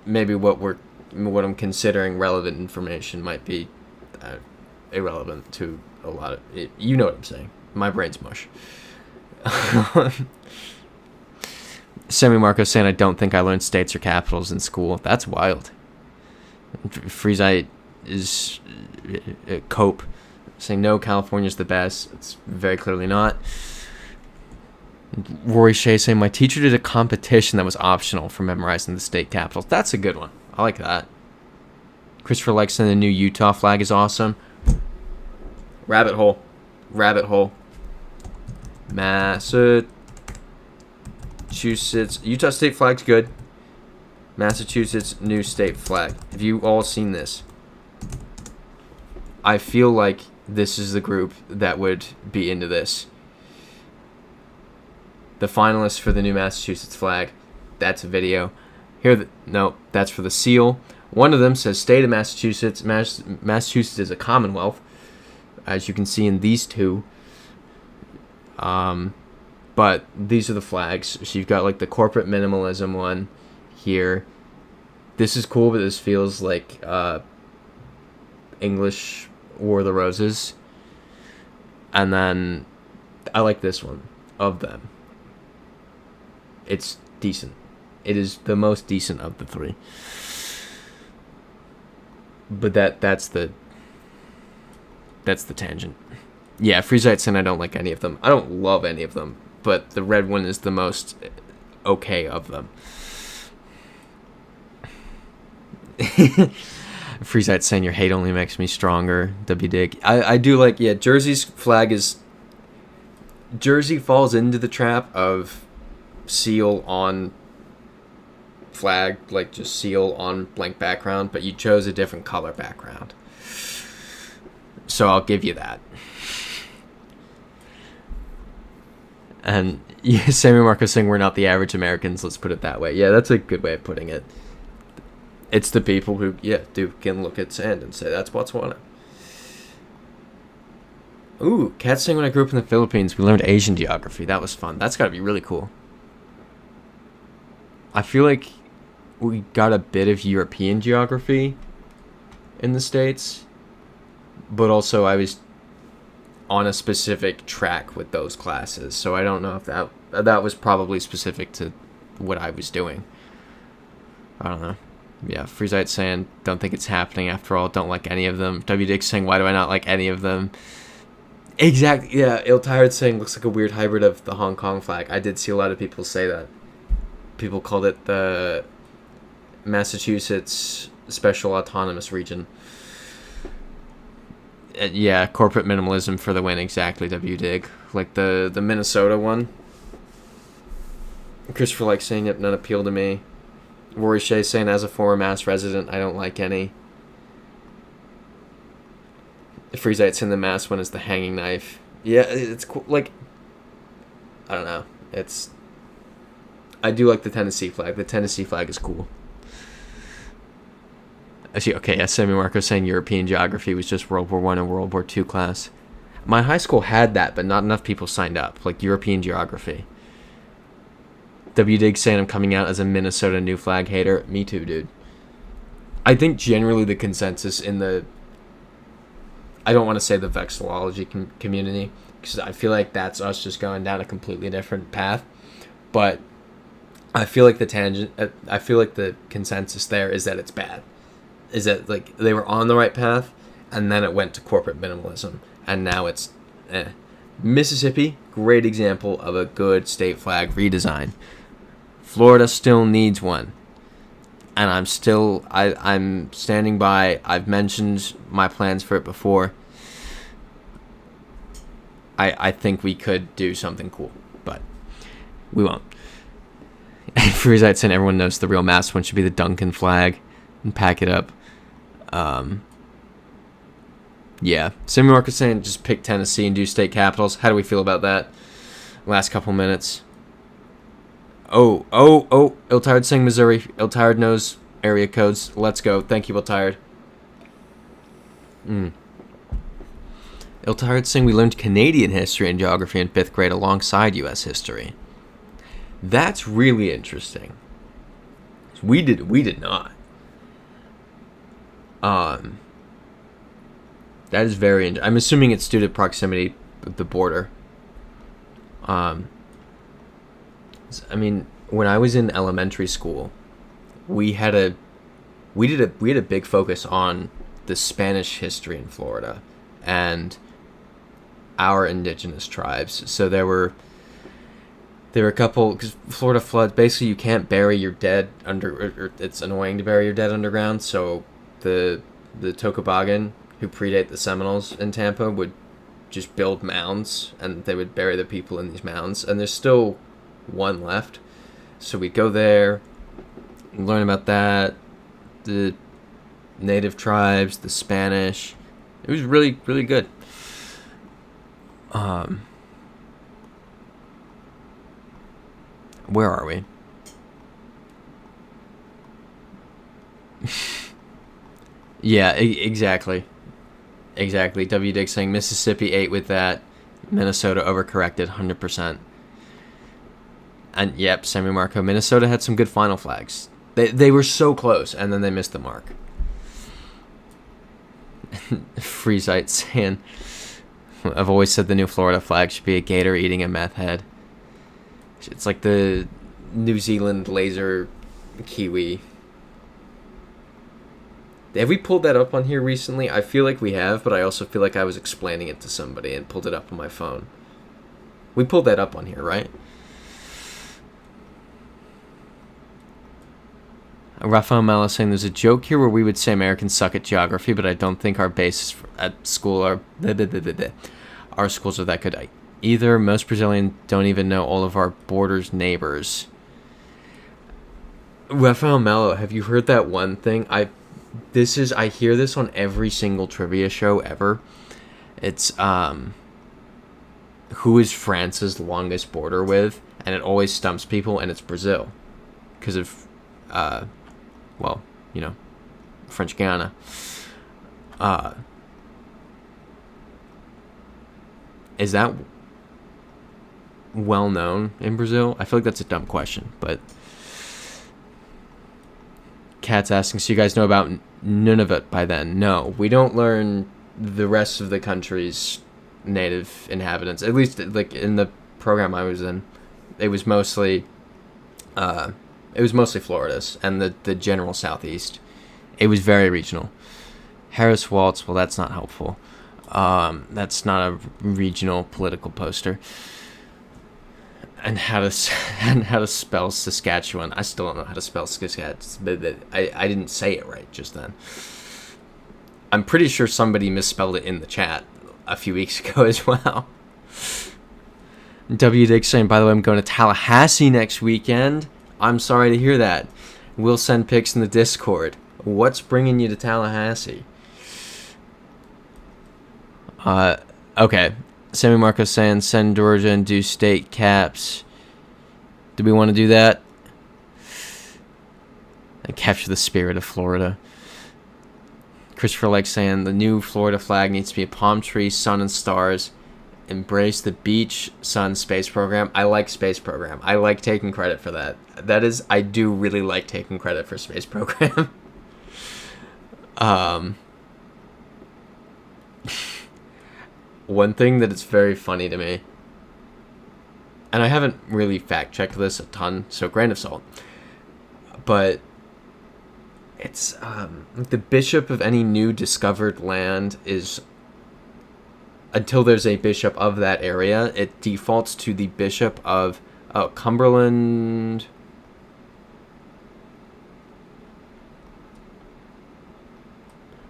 maybe what I'm considering relevant information might be irrelevant to a lot of it. You know what I'm saying. My brain's mush. Semi Marco saying, I don't think I learned states or capitals in school. That's wild. Freezite is cope saying no, California's the best. It's very clearly not. Rory Shea saying, my teacher did a competition that was optional for memorizing the state capitals. That's a good one. I like that. Christopher likes saying the new Utah flag is awesome. Rabbit hole. Massachusetts. Utah state flag's good. Massachusetts new state flag. Have you all seen this? I feel like this is the group that would be into this. The finalists for the new Massachusetts flag. That's a video. No, that's for the seal. One of them says state of Massachusetts. Massachusetts is a commonwealth, as you can see in these two. But these are the flags. So you've got like the corporate minimalism one here. This is cool, but this feels like English War of the Roses. And then I like this one of them. It's decent. It is the most decent of the three. But that's the tangent. Yeah, Freezite saying I don't like any of them. I don't love any of them, but the red one is the most okay of them. Freezite saying your hate only makes me stronger. W-Dig. I do like, Jersey's flag is... Jersey falls into the trap of seal on flag, like just seal on blank background, but you chose a different color background. So I'll give you that. And yeah, Sammy Marco saying we're not the average Americans. Let's put it that way. Yeah, that's a good way of putting it. It's the people who, can look at sand and say that's Botswana. Ooh, Cat saying when I grew up in the Philippines, we learned Asian geography. That was fun. That's got to be really cool. I feel like we got a bit of European geography in the States, but also I was on a specific track with those classes, so I don't know if that was probably specific to what I was doing. I don't know. Yeah, Freezite saying don't think it's happening after all, don't like any of them. W Dick saying why do I not like any of them? Exactly. Yeah, Ill Tired saying looks like a weird hybrid of the Hong Kong flag. I did see a lot of people say that. People called it the Massachusetts Special Autonomous Region. Yeah, corporate minimalism for the win. Exactly, W Dig. Like the Minnesota one. Christopher like saying it, none appeal to me. Rory Shea saying as a former Mass resident, I don't like any. Freezite's in the Mass one is the hanging knife. Yeah, it's cool. Like, I don't know. I do like the Tennessee flag. The Tennessee flag is cool. Actually, okay, Sammy Marco saying European geography was just World War I and World War II class. My high school had that, but not enough people signed up. Like, European geography. W Dig saying I'm coming out as a Minnesota new flag hater. Me too, dude. I think generally the consensus in the... I don't want to say the vexillology community, because I feel like that's us just going down a completely different path. But I feel like the consensus there is that it's bad. Is that, like, they were on the right path, and then it went to corporate minimalism, and now it's Mississippi, great example of a good state flag redesign. Florida still needs one, and I'm standing by. I've mentioned my plans for it before. I think we could do something cool, but we won't. Freezite saying everyone knows the real Mass one should be the Duncan flag, and pack it up. Yeah. Sammy Marcus saying just pick Tennessee and do state capitals. How do we feel about that? Last couple minutes. Oh. Ill-Tired saying Missouri. Ill-Tired knows area codes. Let's go. Thank you, Ill-Tired. Ill-Tired saying we learned Canadian history and geography in 5th grade alongside U.S. history. That's really interesting. We did not. That is very I'm assuming it's due to proximity of the border. I mean, when I was in elementary school, we had a big focus on the Spanish history in Florida and our indigenous tribes. So there were a couple, because Florida floods, basically you can't bury your dead or it's annoying to bury your dead underground, so the Tocobagan, who predate the Seminoles in Tampa, would just build mounds, and they would bury the people in these mounds, and there's still one left. So we'd go there, learn about that, the native tribes, the Spanish. It was really, really good. Where are we? Yeah, exactly. W Dig saying Mississippi 8 with that. Minnesota overcorrected 100%. And yep, Sammy Marco. Minnesota had some good final flags. They were so close, and then they missed the mark. Freezite saying, I've always said the new Florida flag should be a gator eating a meth head. It's like the New Zealand laser kiwi. Have we pulled that up on here recently? I feel like we have, but I also feel like I was explaining it to somebody and pulled it up on my phone. We pulled that up on here, right? Rafael Mello saying there's a joke here where we would say Americans suck at geography, but I don't think our bases at school are... Our schools are that good either. Most Brazilians don't even know all of our borders' neighbors. Rafael Mello, have you heard that one thing? I hear this on every single trivia show ever. It's who is France's longest border with? And it always stumps people, and it's Brazil. Because of, well, you know, French Guiana. Is that well known in Brazil? I feel like that's a dumb question, but Cat's asking, so you guys know about Nunavut by then? No, we don't learn the rest of the country's native inhabitants. At least, like, in the program I was in, it was mostly Florida's and the general southeast. It was very regional. Harris Waltz, well, that's not helpful. That's not a regional political poster. And how to spell Saskatchewan? I still don't know how to spell Saskatchewan. I didn't say it right just then. I'm pretty sure somebody misspelled it in the chat a few weeks ago as well. W. Dick saying, by the way, I'm going to Tallahassee next weekend. I'm sorry to hear that. We'll send pics in the Discord. What's bringing you to Tallahassee? Okay. Sammy Marcos saying, send Georgia and do state caps. Do we want to do that? And capture the spirit of Florida. Christopher Lake saying, the new Florida flag needs to be a palm tree, sun, and stars. Embrace the beach, sun, space program. I like space program. I like taking credit for that. I do really like taking credit for space program. One thing that is very funny to me, and I haven't really fact-checked this a ton, so grain of salt, but it's, the bishop of any new discovered land is, until there's a bishop of that area, it defaults to the bishop of Cumberland.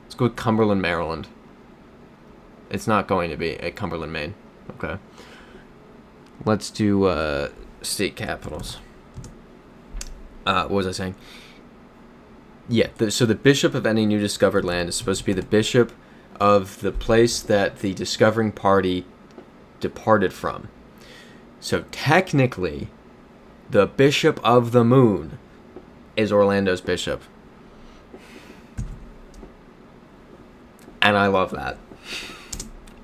Let's go with Cumberland, Maryland. It's not going to be at Cumberland, Maine. Okay. Let's do state capitals. What was I saying? Yeah, so the bishop of any new discovered land is supposed to be the bishop of the place that the discovering party departed from. So technically, the bishop of the moon is Orlando's bishop. And I love that.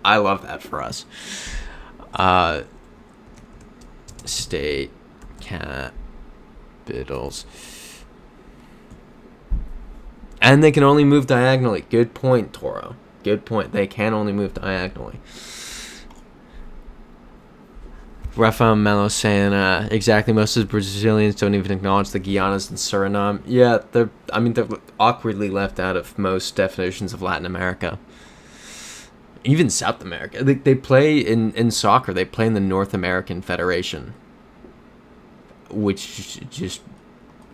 I love that for us. State capitals. And they can only move diagonally. Good point, Toro. Good point. They can only move diagonally. Rafael Melo saying, exactly, most of the Brazilians don't even acknowledge the Guianas and Suriname. Yeah, they're awkwardly left out of most definitions of Latin America. Even South America. They play in soccer. They play in the North American Federation, which just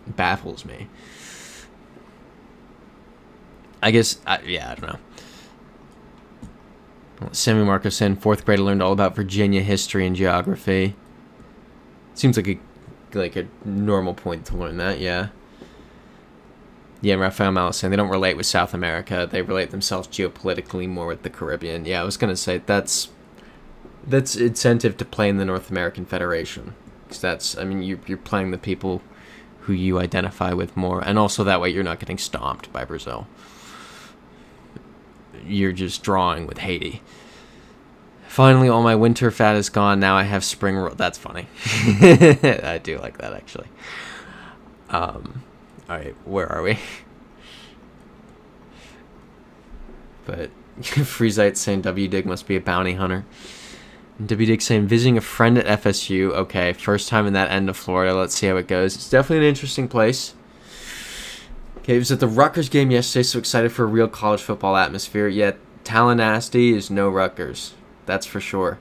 baffles me. I guess, I don't know. Sammy Marcos said, in 4th grade I learned all about Virginia history and geography. Seems like a normal point to learn that, yeah. Yeah, Rafael Malice saying they don't relate with South America. They relate themselves geopolitically more with the Caribbean. Yeah, I was going to say that's incentive to play in the North American Federation. Because you're playing the people who you identify with more. And also that way you're not getting stomped by Brazil. You're just drawing with Haiti. Finally, all my winter fat is gone. Now I have spring. That's funny. I do like that, actually. All right, where are we? But Freezite saying W-Dig must be a bounty hunter. And W-Dig saying visiting a friend at FSU. Okay, first time in that end of Florida. Let's see how it goes. It's definitely an interesting place. Okay, I was at the Rutgers game yesterday, so excited for a real college football atmosphere. Yet, Tallahassee is no Rutgers. That's for sure.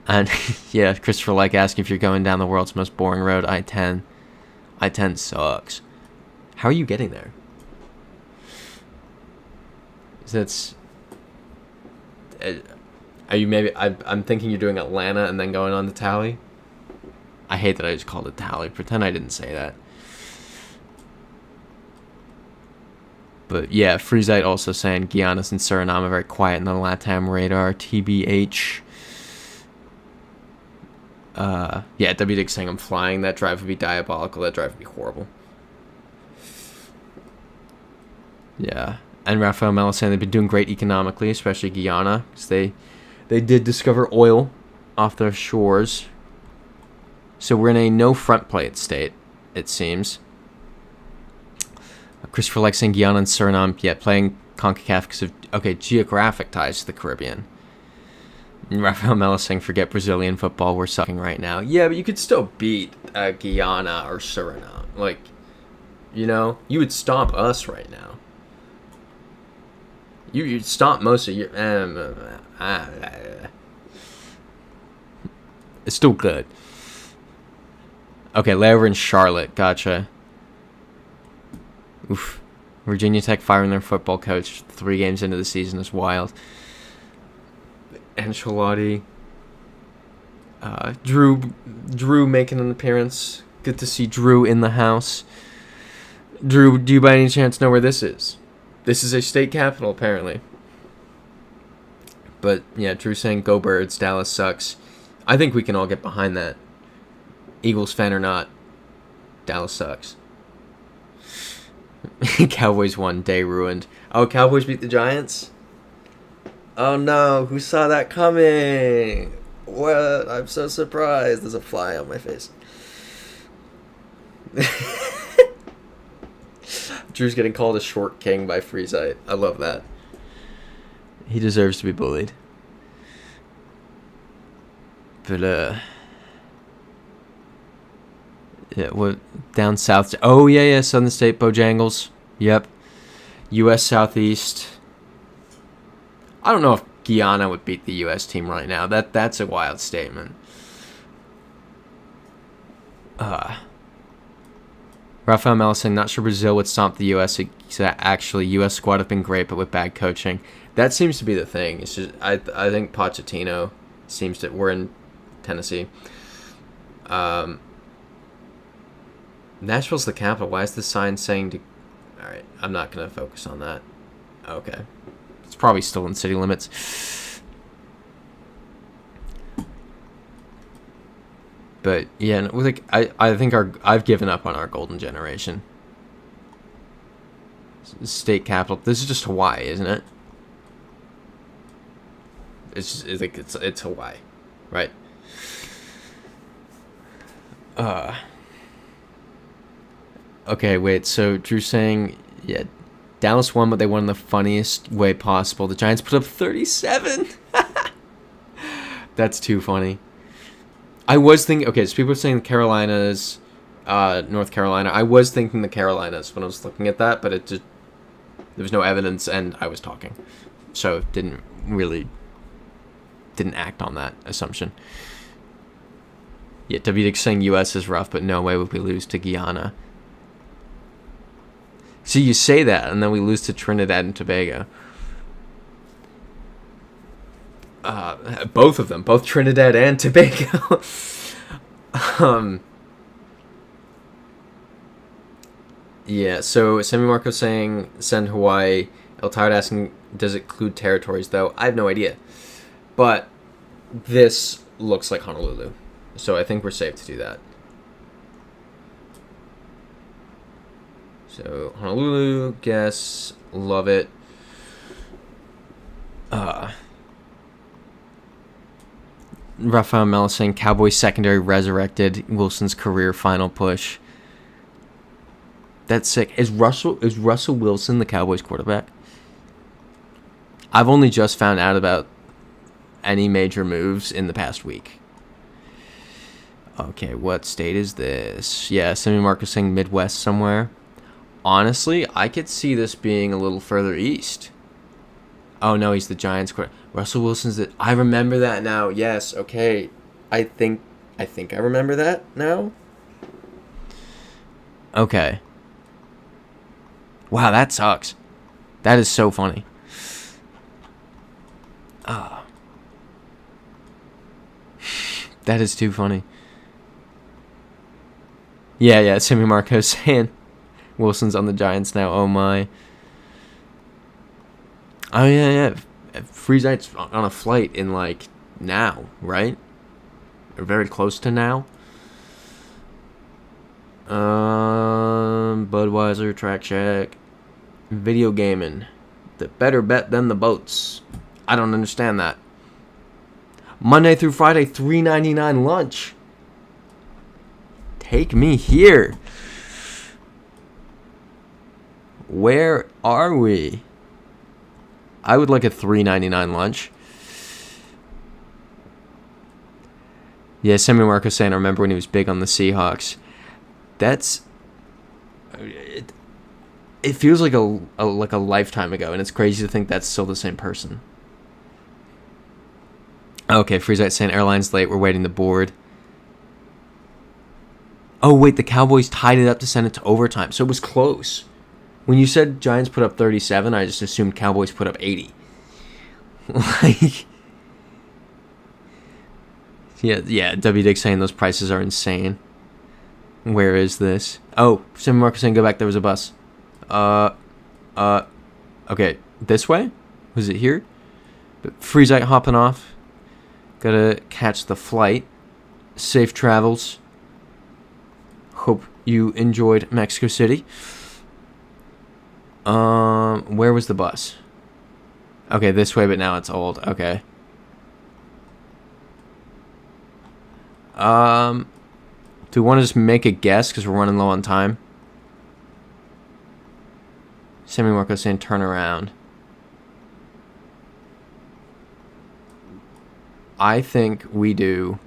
And, yeah, Christopher Like asking if you're going down the world's most boring road, I-10. I-10 sucks. How are you getting there? Are you maybe... I'm thinking you're doing Atlanta and then going on to Tally. I hate that I just called it Tally. Pretend I didn't say that. But yeah, Freezite also saying Guianas and Suriname are very quiet in the LATAM radar. TBH. Yeah, W Dick saying I'm flying. That drive would be diabolical. That drive would be horrible. Yeah. And Raphael Mello saying they've been doing great economically, especially Guyana, because they did discover oil off their shores. So we're in a no front plate state, it seems. Christopher likes saying Guyana and Suriname, yet playing CONCACAF because of, geographic ties to the Caribbean. And Rafael Mello saying, forget Brazilian football, we're sucking right now. Yeah, but you could still beat Guyana or Suriname. Like, you would stomp us right now. You'd stomp most of your... It's still good. Okay, layover in Charlotte. Gotcha. Oof. Virginia Tech firing their football coach 3 games into the season is wild. Ancelotti. Drew making an appearance. Good to see Drew in the house. Drew, do you by any chance know where this is? This is a state capital, apparently. But, yeah, Drew saying, go Birds, Dallas sucks. I think we can all get behind that. Eagles fan or not, Dallas sucks. Cowboys won, day ruined. Oh, Cowboys beat the Giants? Oh no, who saw that coming? What? I'm so surprised. There's a fly on my face. Drew's getting called a short king by Freezite. I love that. He deserves to be bullied. But, yeah, what, down south? Oh, yeah, Southern State, Bojangles. Yep. U.S. Southeast. I don't know if Guyana would beat the U.S. team right now. That's a wild statement. Rafael Mellison, not sure Brazil would stomp the U.S. Actually, U.S. squad have been great, but with bad coaching. That seems to be the thing. It's just I think Pochettino seems to... We're in Tennessee. Nashville's the capital. Why is the sign saying to... Alright, I'm not going to focus on that. Okay. It's probably still in city limits. But, yeah, like, I think I've given up on our golden generation. State capital. This is just Hawaii, isn't it? It's Hawaii, right? Okay, wait, so Drew's saying, yeah, Dallas won, but they won in the funniest way possible. The Giants put up 37. That's too funny. I was thinking, okay, so people are saying the Carolinas, North Carolina. I was thinking the Carolinas when I was looking at that, but there was no evidence, and I was talking. So didn't act on that assumption. Yeah, WDX saying U.S. is rough, but no way would we lose to Guyana. See, you say that, and then we lose to Trinidad and Tobago. Both of them, both Trinidad and Tobago. Yeah, so Semi Marco saying send Hawaii. El Tired asking, does it include territories, though? I have no idea. But this looks like Honolulu. So I think we're safe to do that. So Honolulu, guess, love it. Rafael Mel saying Cowboys secondary resurrected. Wilson's career final push. That's sick. Is Russell Wilson the Cowboys quarterback? I've only just found out about any major moves in the past week. Okay, what state is this? Yeah, Semi Marcus saying Midwest somewhere. Honestly, I could see this being a little further east. Oh no, he's the Giants quarterback. Russell Wilson's the... I remember that now. Yes, okay. I think I remember that now. Okay. Wow, that sucks. That is so funny. That is too funny. Yeah, Semi Marco saying Wilson's on the Giants now. Oh my. Oh yeah. Freezite's on a flight in like now, right? or very close to now. Budweiser, Track Shack, video gaming. The better bet than the boats. I don't understand that. Monday through Friday, $3.99 lunch. Take me here. Where are we? I would like a $3.99 lunch. Yeah, Sammy Marco saying, I remember when he was big on the Seahawks. That's... It feels like a lifetime ago, and it's crazy to think that's still the same person. Okay, Freezite saying, airline's late, we're waiting the board. Oh, wait, the Cowboys tied it up to send it to overtime, so it was close. When you said Giants put up 37, I just assumed Cowboys put up 80. Like... Yeah, W. Dick saying those prices are insane. Where is this? Oh, Sammy Marcus saying go back, there was a bus. Okay, this way? Was it here? But Freezite hopping off. Gotta catch the flight. Safe travels. Hope you enjoyed Mexico City. Where was the bus? Okay, this way, but now it's old. Okay. Do we want to just make a guess because we're running low on time? Sammy Marco saying turn around. I think we do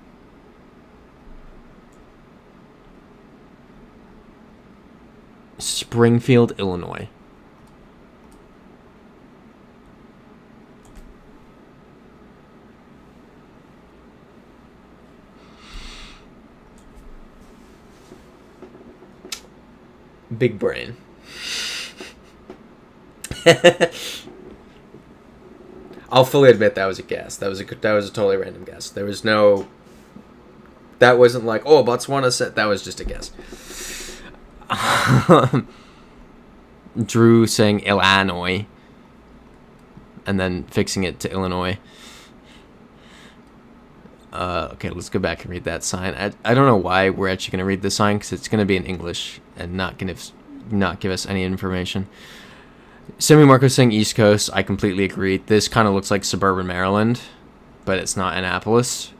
Springfield, Illinois. Big brain. I'll fully admit that was a guess. That was a totally random guess. There was no... That wasn't like, oh, Botswana said... That was just a guess. Drew saying Ewannnawe. And then fixing it to Illinois. Okay, let's go back and read that sign. I don't know why we're actually going to read the sign, because it's going to be in English and not give us any information. Sammy Marco saying East Coast. I completely agree. This kind of looks like suburban Maryland, but it's not Annapolis.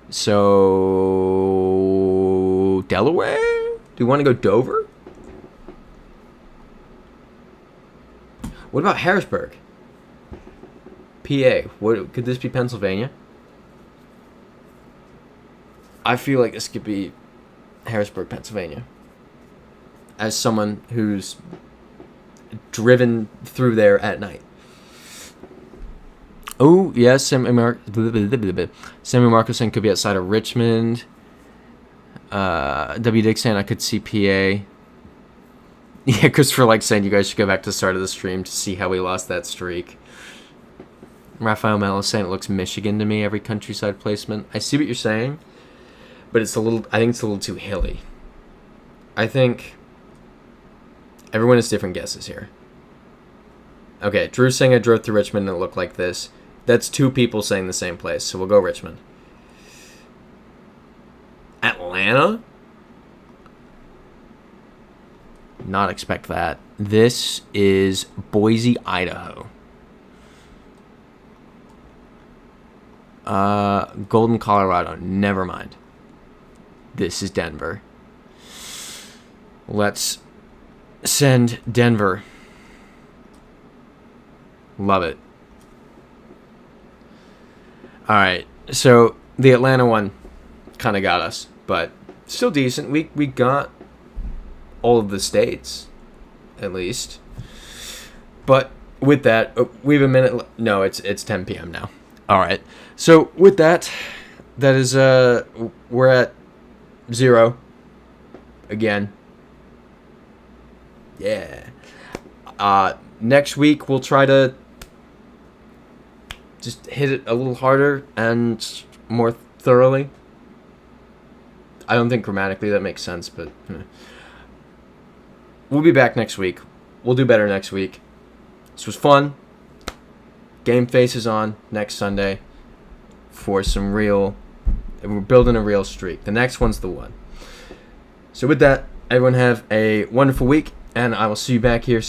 So, Delaware? Do you want to go Dover? What about Harrisburg? PA. What could this be? Pennsylvania? I feel like this could be Harrisburg, Pennsylvania. As someone who's driven through there at night. Oh, yes, Sammy Marco saying could be outside of Richmond. W. Dick saying I could see PA. Yeah, Christopher like saying you guys should go back to the start of the stream to see how we lost that streak. Raphael Mello saying it looks Michigan to me, every countryside placement. I see what you're saying, but I think it's a little too hilly. I think everyone has different guesses here. Okay, Drew's saying I drove through Richmond and it looked like this. That's two people saying the same place, so we'll go Richmond. Atlanta? Not expect that. This is Boise, Idaho. Golden, Colorado. Never mind. This is Denver. Let's send Denver. Love it. Alright, so the Atlanta one kind of got us, but still decent. We got all of the states, at least. But with that, we have a minute. No, it's 10 p.m. now. Alright, so with that, that is, we're at 0 again. Yeah. Next week, we'll try to just hit it a little harder and more thoroughly. I don't think grammatically that makes sense, but we'll be back next week. We'll do better next week. This was fun. Game Face is on next Sunday for some real And we're building a real streak. The next one's the one. So with that, everyone have a wonderful week, and I will see you back here soon.